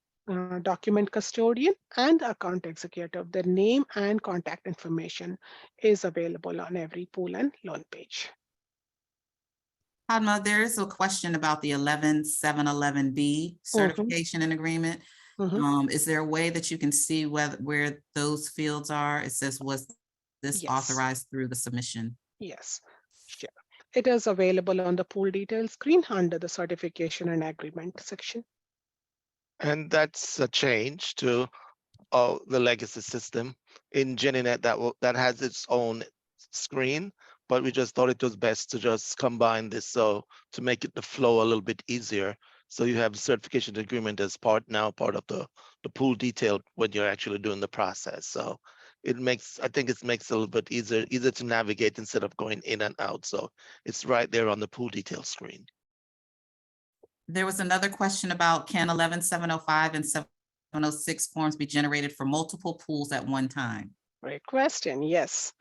document custodian, and the account executive, their name and contact information is available on every pool and loan page. Padma, there is a question about the 11711B certification and agreement. Is there a way that you can see where those fields are? It says, was this Yes. authorized through the submission? Yes, sure. It is available on the pool details screen under the certification and agreement section. And that's a change to the legacy system. In GenieNet, that has its own screen, but we just thought it was best to just combine this to make it the flow a little bit easier. So you have certification agreement as part of the pool detail when you're actually doing the process. So I think it makes it a little bit easier to navigate instead of going in and out. So it's right there on the pool detail screen. There was another question about, can 11705 and 706 forms be generated for multiple pools at one time? Great question. Yes.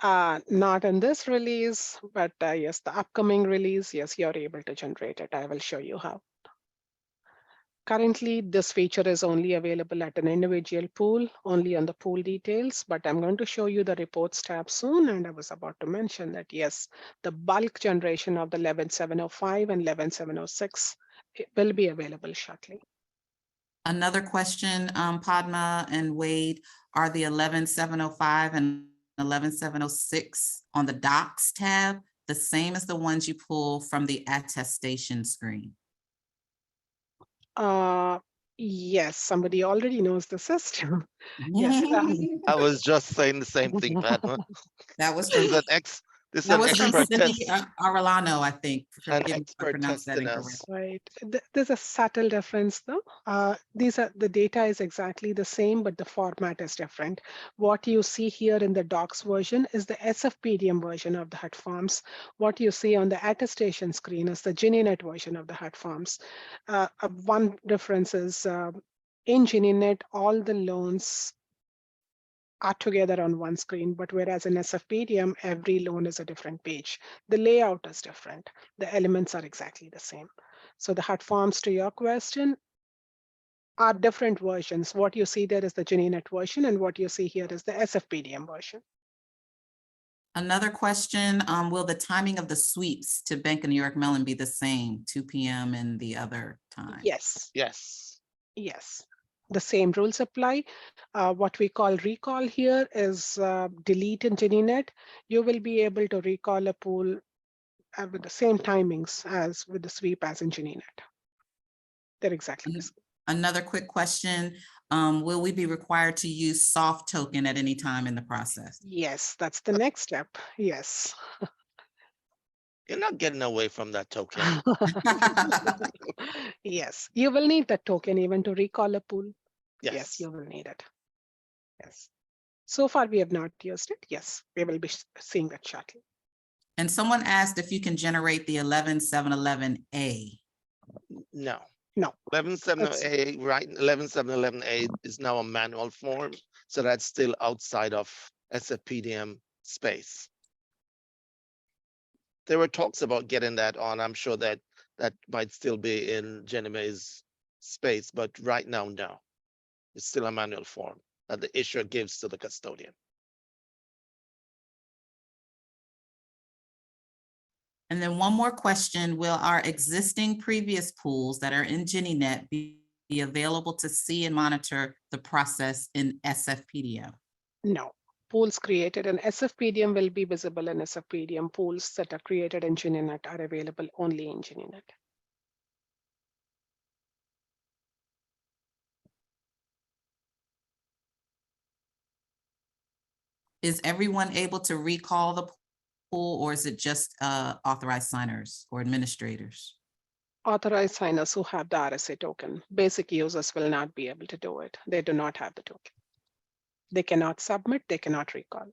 Not in this release, but yes, the upcoming release, yes, you're able to generate it. I will show you how. Currently, this feature is only available at an individual pool, only on the pool details, but I'm going to show you the reports tab soon. And I was about to mention that, yes, the bulk generation of the 11705 and 11706 will be available shortly. Another question, Padma and Wade, are the 11705 and 11706 on the docs tab the same as the ones you pull from the attestation screen? Yes, somebody already knows the system. Yes. I was just saying the same thing, Padma. That was This from, is that an was from expert Cindy test. Arellano, I think. An Forgive me if I expert pronounced that testing incorrectly. us. Right. There's a subtle difference though. The data is exactly the same, but the format is different. What you see here in the docs version is the SFPDM version of the HUD forms. What you see on the attestation screen is the GenieNet version of the HUD forms. One difference is in GenieNet, all the loans are together on one screen, but whereas in SFPDM, every loan is a different page. The layout is different. The elements are exactly the same. So the HUD forms, to your question, are different versions. What you see there is the GenieNet version, and what you see here is the SFPDM version. Another question, will the timing of the sweeps to Bank of New York Mellon be the same, 2 p.m. and the other time? Yes. Yes. Yes. The same rules apply. What we call recall here is delete in GenieNet. You will be able to recall a pool with the same timings as with the sweep as in GenieNet. They're exactly the same. Another quick question, will we be required to use soft token at any time in the process? Yes, that's the next step. Yes. You're not getting away from that token. Yes, you will need that token even to recall a pool. Yes, Yes. you will need it. Yes. So far, we have not used it. Yes, we will be seeing that shortly. And someone asked if you can generate the 11711A. No. No. 117A, right? 11711A is now a manual form, so that's still outside of SFPDM space. There were talks about getting that on. I'm sure that might still be in Jennifer's space, but right now, no. It's still a manual form that the issuer gives to the custodian. And then one more question, will our existing previous pools that are in GenieNet be available to see and monitor the process in SFPDM? No. Pools created in SFPDM will be visible in SFPDM. Pools that are created in GenieNet are available only in GenieNet. Is everyone able to recall the pool, or is it just authorized signers or administrators? Authorized signers who have the RSA token. Basic users will not be able to do it. They do not have the token. They cannot submit, they cannot recall.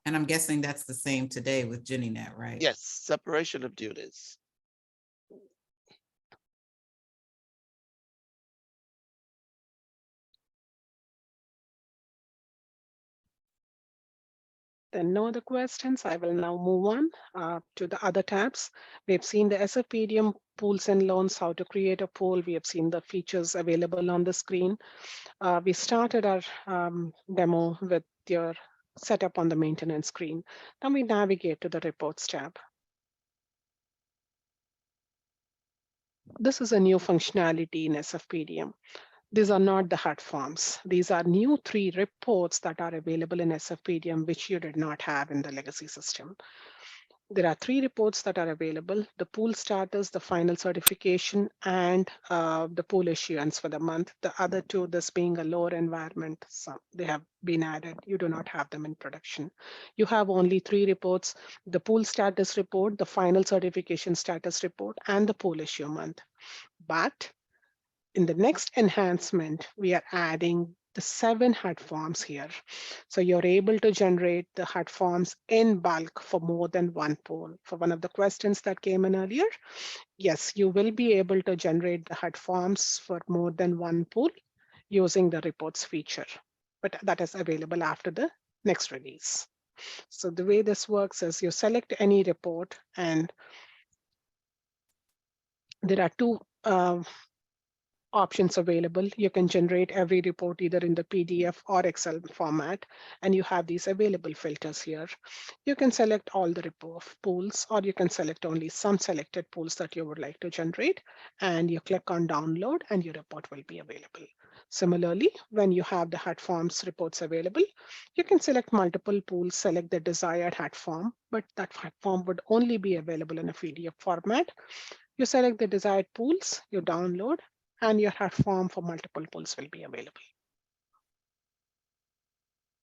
And I'm guessing that's the same today with GennyNet, right? Yes, separation of duties. Then no other questions. I will now move on to the other tabs. We've seen the SFPDM pools and loans, how to create a pool. We have seen the features available on the screen. We started our demo with your setup on the maintenance screen. Now we navigate to the reports tab. This is a new functionality in SFPDM. These are not the HUD forms. These are new 3 reports that are available in SFPDM, which you did not have in the legacy system. There are 3 reports that are available: the pool status, the final certification, and the pool issuance for the month. The other 2, this being a lower environment, so they have been added. You do not have them in production. You have only 3 reports: the pool status report, the final certification status report, and the pool issue month. But in the next enhancement, we are adding the 7 HUD forms here. So you're able to generate the HUD forms in bulk for more than one pool. For one of the questions that came in earlier, yes, you will be able to generate the HUD forms for more than one pool using the reports feature, but that is available after the next release. So the way this works is you select any report, and there are 2 options available. You can generate every report either in the PDF or Excel format, and you have these available filters here. You can select all the report pools, or you can select only some selected pools that you would like to generate, and you click on download and your report will be available. Similarly, when you have the HUD forms reports available, you can select multiple pools, select the desired HUD form, but that HUD form would only be available in a PDF format. You select the desired pools, you download, and your HUD form for multiple pools will be available.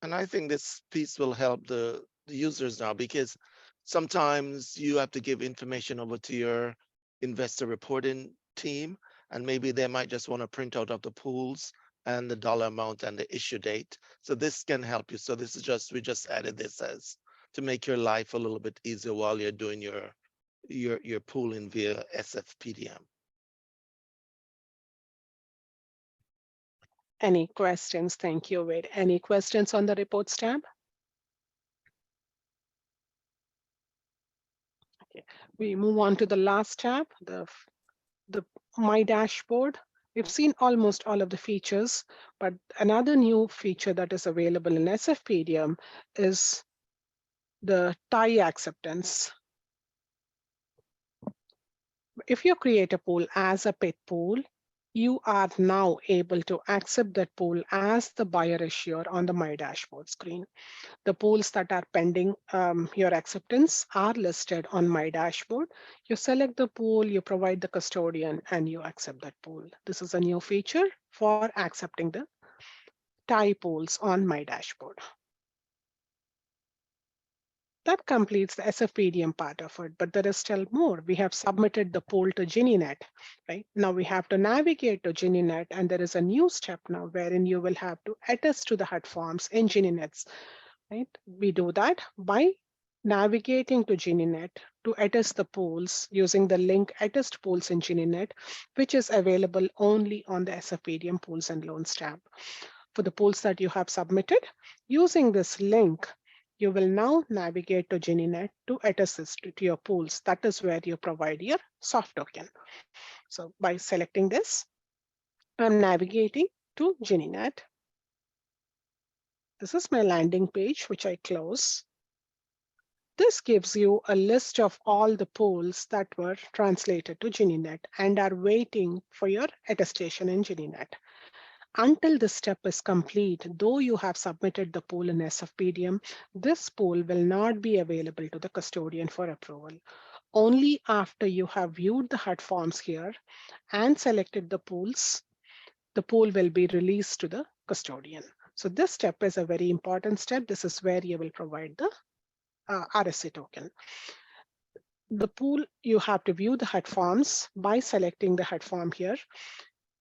And I think this piece will help the users now, because sometimes you have to give information over to your investor reporting team, and maybe they might just want to print out of the pools and the dollar amount and the issue date. So this can help you. So this is just, we just added this as to make your life a little bit easier while you're doing your pooling via SFPDM. Any questions? Thank you, Wade. Any questions on the reports tab? Okay. We move on to the last tab, the My Dashboard. We've seen almost all of the features, but another new feature that is available in SFPDM is the tie acceptance. If you create a pool as a pet pool, you are now able to accept that pool as the buyer issuer on the My Dashboard screen. The pools that are pending your acceptance are listed on My Dashboard. You select the pool, you provide the custodian, and you accept that pool. This is a new feature for accepting the tie pools on My Dashboard. That completes the SFPDM part of it, but there is still more. We have submitted the pool to GennyNet, right? Now we have to navigate to GennyNet, and there is a new step now wherein you will have to attest to the HUD forms in GennyNet's, right? We do that by navigating to GennyNet to attest the pools using the link attest pools in GennyNet, which is available only on the SFPDM pools and loans tab. For the pools that you have submitted, using this link, you will now navigate to GennyNet to attest this to your pools. That is where you provide your soft token. So by selecting this, I'm navigating to GennyNet. This is my landing page, which I close. This gives you a list of all the pools that were translated to GennyNet and are waiting for your attestation in GennyNet. Until this step is complete, though you have submitted the pool in SFPDM, this pool will not be available to the custodian for approval. Only after you have viewed the HUD forms here and selected the pools, the pool will be released to the custodian. So this step is a very important step. This is where you will provide the RSA token. the pool, you have to view the HUD forms by selecting the HUD form here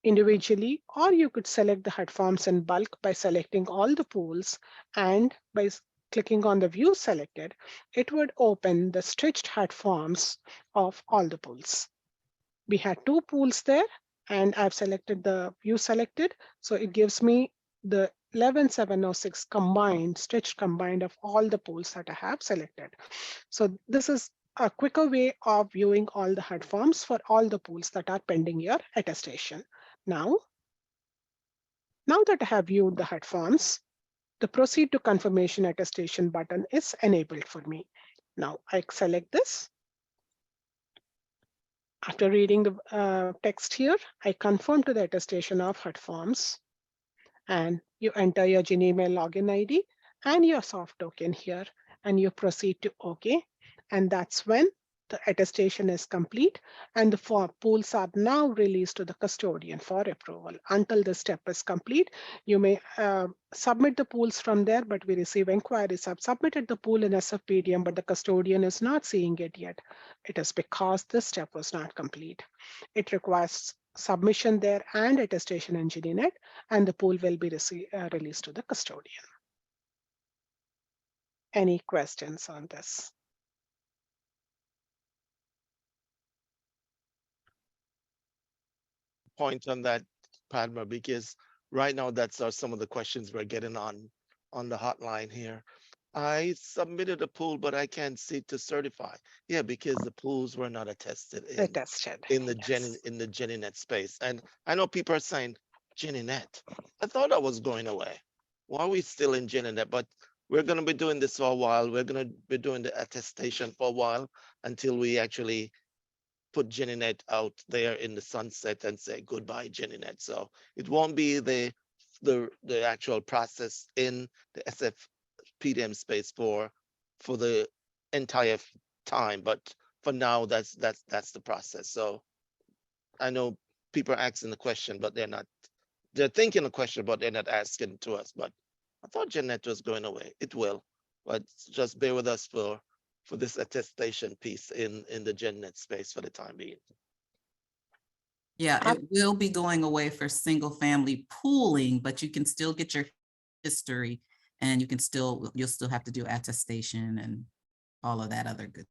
individually, or you could select the HUD forms in bulk by selecting all the pools, and by clicking on the view selected, it would open the stitched HUD forms of all the pools. We had 2 pools there, and I've selected the view selected. So it gives me the 11706 combined, stitched combined of all the pools that I have selected. So this is a quicker way of viewing all the HUD forms for all the pools that are pending your attestation. Now that I have viewed the HUD forms, the proceed to confirmation attestation button is enabled for me. Now I select this. After reading the text here, I confirm to the attestation of HUD forms, and you enter your Gmail login ID and your soft token here, and you proceed to OK. And that's when the attestation is complete and the pools are now released to the custodian for approval. Until this step is complete, you may submit the pools from there, but we receive inquiries. I've submitted the pool in SFPDM, but the custodian is not seeing it yet. It is because this step was not complete. It requires submission there and attestation in GDNet, and the pool will be released to the custodian. Any questions on this? Point on that, Padma, because right now that's some of the questions we're getting on the hotline here. I submitted a pool, but I can't see to certify. Yeah, because the pools were not attested in the GennyNet space. And I know people are saying GennyNet. I thought that was going away. Why are we still in GennyNet? But we're going to be doing this for a while. We're going to be doing the attestation for a while until we actually put GennyNet out there in the sunset and say goodbye GennyNet. So it won't be the actual process in the SFPDM space for the entire time, but for now that's the process. So I know people are asking the question, but they're thinking the question, but they're not asking to us. But I thought GenNet was going away. It will, but just bear with us for this attestation piece in the GenNet space for the time being. Yeah, it will be going away for single family pooling, but you can still get your history, and you'll still have to do attestation and all of that other good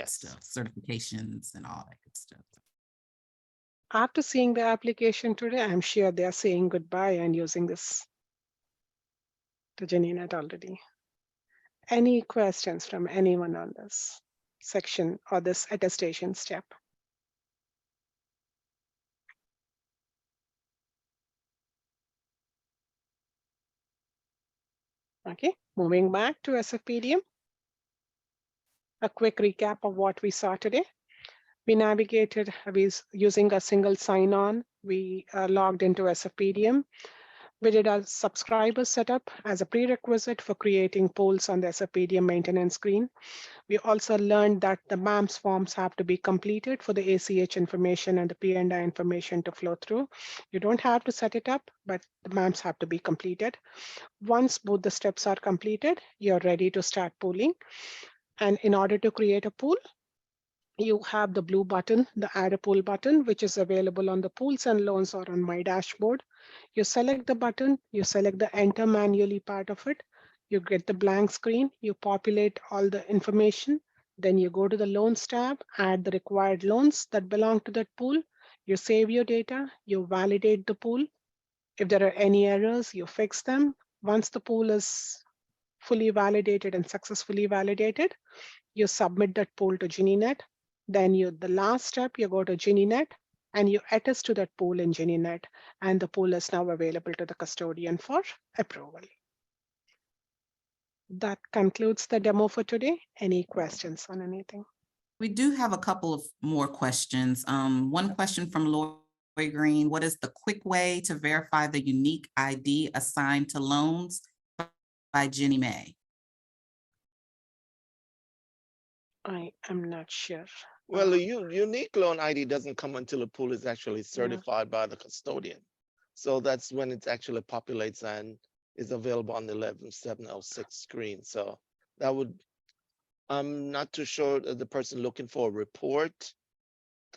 stuff, certifications and all that good stuff. After seeing the application today, I'm sure they are saying goodbye and using this to GennyNet already. Any questions from anyone on this section or this attestation step? Okay, moving back to SFPDM. A quick recap of what we saw today. We navigated using a single sign-on. We logged into SFPDM. We did a subscriber setup as a prerequisite for creating polls on the SFPDM maintenance screen. We also learned that the MAMS forms have to be completed for the ACH information and the P&I information to flow through. You don't have to set it up, but the MAMS have to be completed. Once both the steps are completed, you're ready to start polling. And in order to create a pool, you have the blue button, the Add a Pool button, which is available on the Pools and Loans or on My Dashboard. You select the button, you select the Enter Manually part of it, you get the blank screen, you populate all the information, then you go to the Loans tab, add the required loans that belong to that pool, you save your data, you validate the pool. If there are any errors, you fix them. Once the pool is fully validated and successfully validated, you submit that pool to GennyNet. Then the last step, you go to GennyNet and you attest to that pool in GennyNet, and the pool is now available to the custodian for approval. That concludes the demo for today. Any questions on anything? We do have a couple of more questions. One question from Lori Green: what is the quick way to verify the unique ID assigned to loans by Jenny Mae? I am not sure. Well, the unique loan ID doesn't come until the pool is actually certified by the custodian. So that's when it actually populates and is available on the 11706 screen. So that would I'm not too sure of the person looking for a report.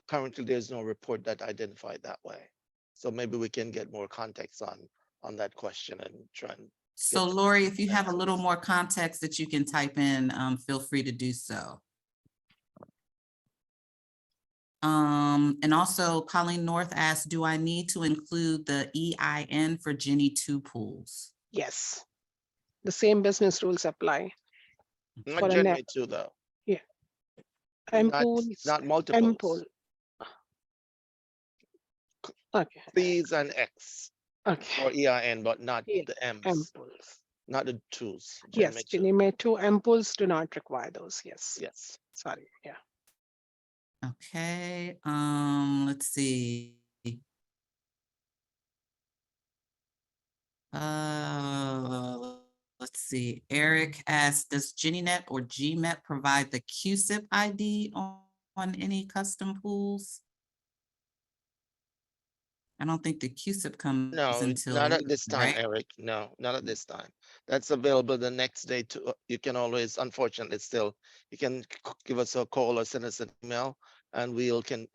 Currently, there's no report that identified that way. So maybe we can get more context on that question and try and. So get Lori, if you have a answers. little more context that you can type in, feel free to do so. And also Colleen North asked, do I need to include the EIN for Ginny 2 pools? Yes. The same business rules apply. Not For a Gen net. A 2 though. M Not, pools, not M multiples. pool. Okay. C's and X Okay. or EIN, but not Yeah, the M M's, pools. not the 2s. Yes, Ginny May 2 M pools do not require those. Yes. Yes. Sorry. Yeah. Okay, let's see. Let's see. Eric asked, does GennyNet or GMET provide the QSIP ID on any custom pools? I don't think the QSIP comes No, until not at later, this time, right? Eric. No, not at this time. That's available the next day to, you can always, unfortunately, still, you can give us a call or send us an email and we can,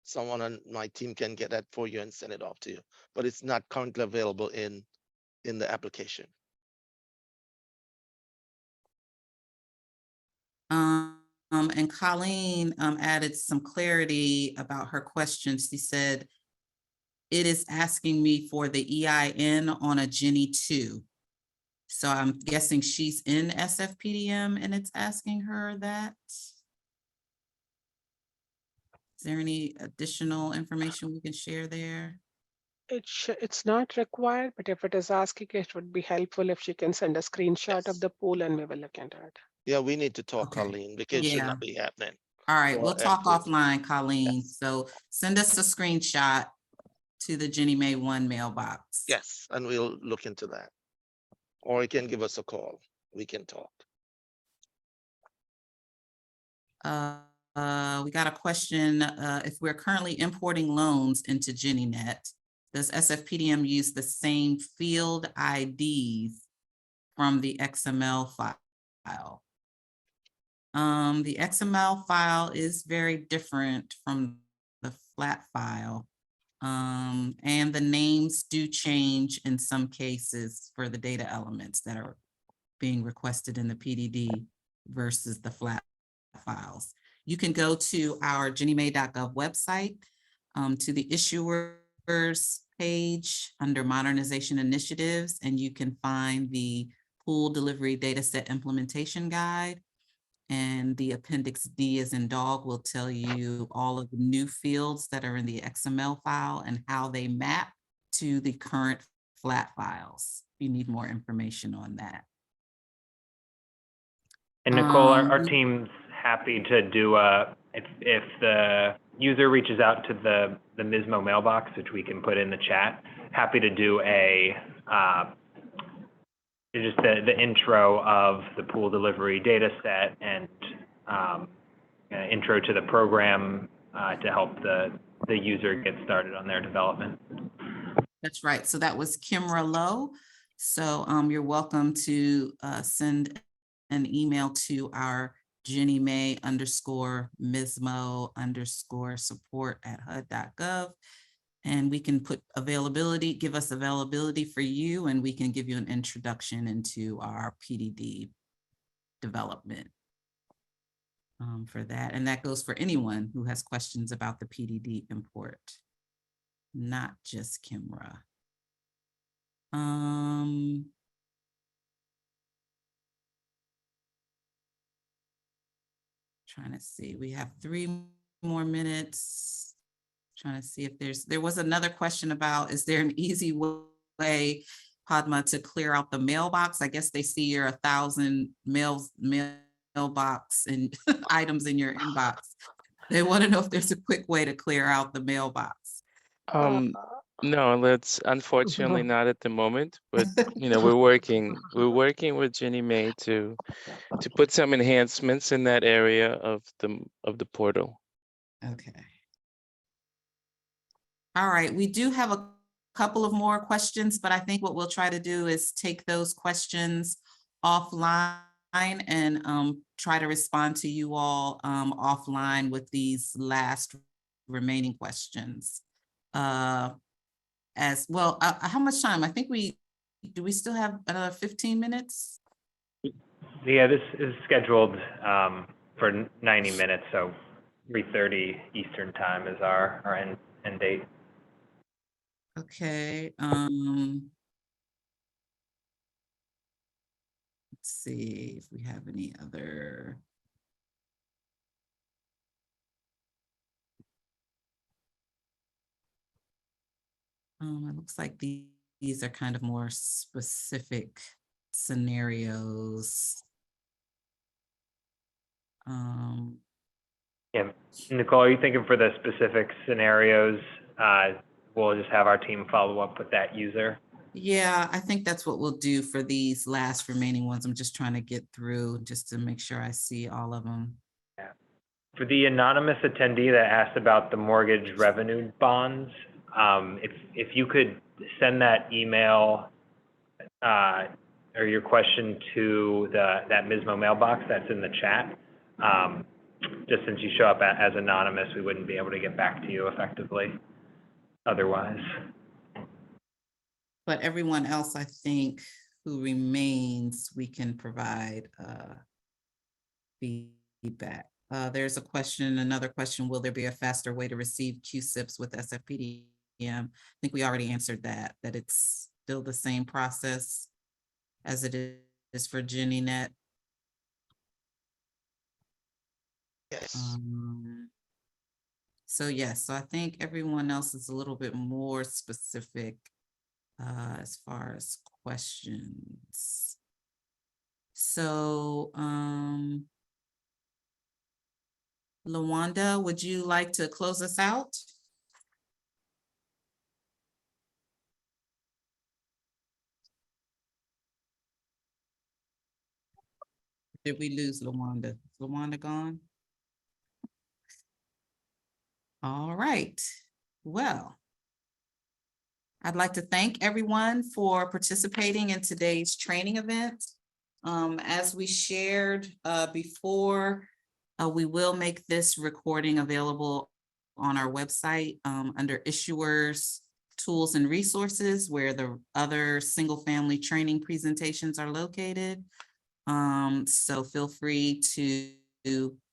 someone on my team can get that for you and send it off to you. But it's not currently available in the application. And Colleen added some clarity about her question. She said, it is asking me for the EIN on a Ginny 2. So I'm guessing she's in SFPDM and it's asking her that. Is there any additional information we can share there? It's not required, but if it is asking, it would be helpful if she can send a screenshot of Yes. the pool and we will look into it. Yeah, we need to talk, Okay. Colleen, because it should Yeah. not be happening. All right, for we'll talk employees. offline, Colleen. Yes. So send us a screenshot to the Ginny May 1 mailbox. Yes, and we'll look into that. Or you can give us a call. We can talk. We got a question, if we're currently importing loans into GennyNet, does SFPDM use the same field IDs from the XML file? The XML file is very different from the flat file. And the names do change in some cases for the data elements that are being requested in the PDD versus the flat files. You can go to our jennymay.gov website, to the issuers page under modernization initiatives, and you can find the pool delivery dataset implementation guide. And the appendix D as in dog will tell you all of the new fields that are in the XML file and how they map to the current flat files. If you need more information on that. And Nicole, our team's happy to do if the user reaches out to the MISMO mailbox, which we can put in the chat, happy to do a just the intro of the pool delivery data set and intro to the program to help the user get started on their development. That's right. So that was Kimra Lowe. So you're welcome to send an email to our jennymay_mismo_support@hud.gov. And we can put availability, give us availability for you, and we can give you an introduction into our PDD development for that. And that goes for anyone who has questions about the PDD import, not just Kimra. Trying to see, we have 3 more minutes. Trying to see if there was another question about, is there an easy way, Padma, to clear out the mailbox? I guess they see your 1,000 mailbox and items in your inbox. They want to know if there's a quick way to clear out the mailbox. No, that's unfortunately not at the moment, but you know, we're working with Ginny May to put some enhancements in that area of the portal. Okay. All right, we do have a couple of more questions, but I think what we'll try to do is take those questions offline and try to respond to you all offline with these last remaining questions. As well, how much time? I think do we still have another 15 minutes? Yeah, this is scheduled for 90 minutes, so 3:30 Eastern time is our end date. Okay. Let's see if we have any other. It looks like these are kind of more specific scenarios. Yeah, Nicole, are you thinking for the specific scenarios, we'll just have our team follow up with that user? Yeah, I think that's what we'll do for these last remaining ones. I'm just trying to get through just to make sure I see all of them. Yeah. For the anonymous attendee that asked about the mortgage revenue bonds, if you could send that email or your question to that Mismo mailbox that's in the chat, just since you show up as anonymous, we wouldn't be able to get back to you effectively otherwise. But everyone else, I think, who remains, we can provide feedback. There's a question, another question, will there be a faster way to receive QSIPs with SFPDM? I think we already answered that it's still the same process as it is for GennyNet. Yes. So yes, so I think everyone else is a little bit more specific as far as questions. So, Lawanda, would you like to close us out? Did we lose Lawanda? Is Lawanda gone? All right, well, I'd like to thank everyone for participating in today's training event. As we shared before, we will make this recording available on our website under issuers, tools and resources, where the other single-family training presentations are located. So feel free to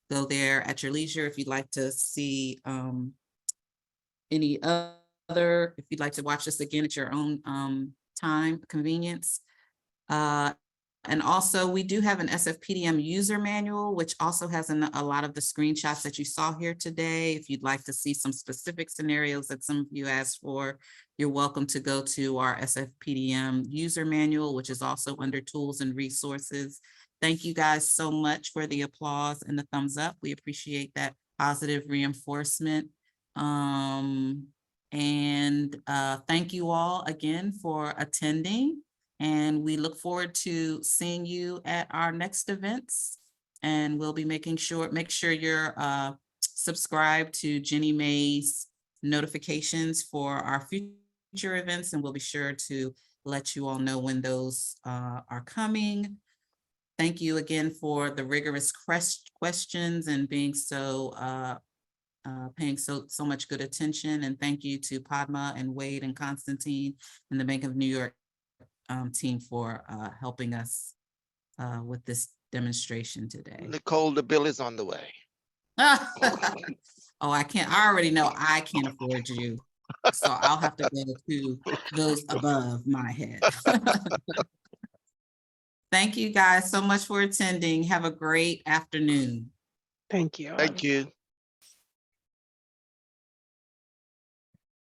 go there at your leisure if you'd like to see any other, if you'd like to watch this again at your own time, convenience. And also we do have an SFPDM user manual, which also has a lot of the screenshots that you saw here today. If you'd like to see some specific scenarios that some of you asked for, you're welcome to go to our SFPDM user manual, which is also under tools and resources. Thank you guys so much for the applause and the thumbs up. We appreciate that positive reinforcement. And thank you all again for attending. And we look forward to seeing you at our next events. And we'll be make sure you're subscribed to Jenny May's notifications for our future events. And we'll be sure to let you all know when those are coming. Thank you again for the rigorous questions and being so paying so much good attention. And thank you to Padma and Wade and Constantine and the Bank of New York team for helping us with this demonstration today. Nicole, the bill is on the way. Oh, I already know I can't afford you. So I'll have to go to those above my head. Thank you guys so much for attending. Have a great afternoon. Thank you. Thank you.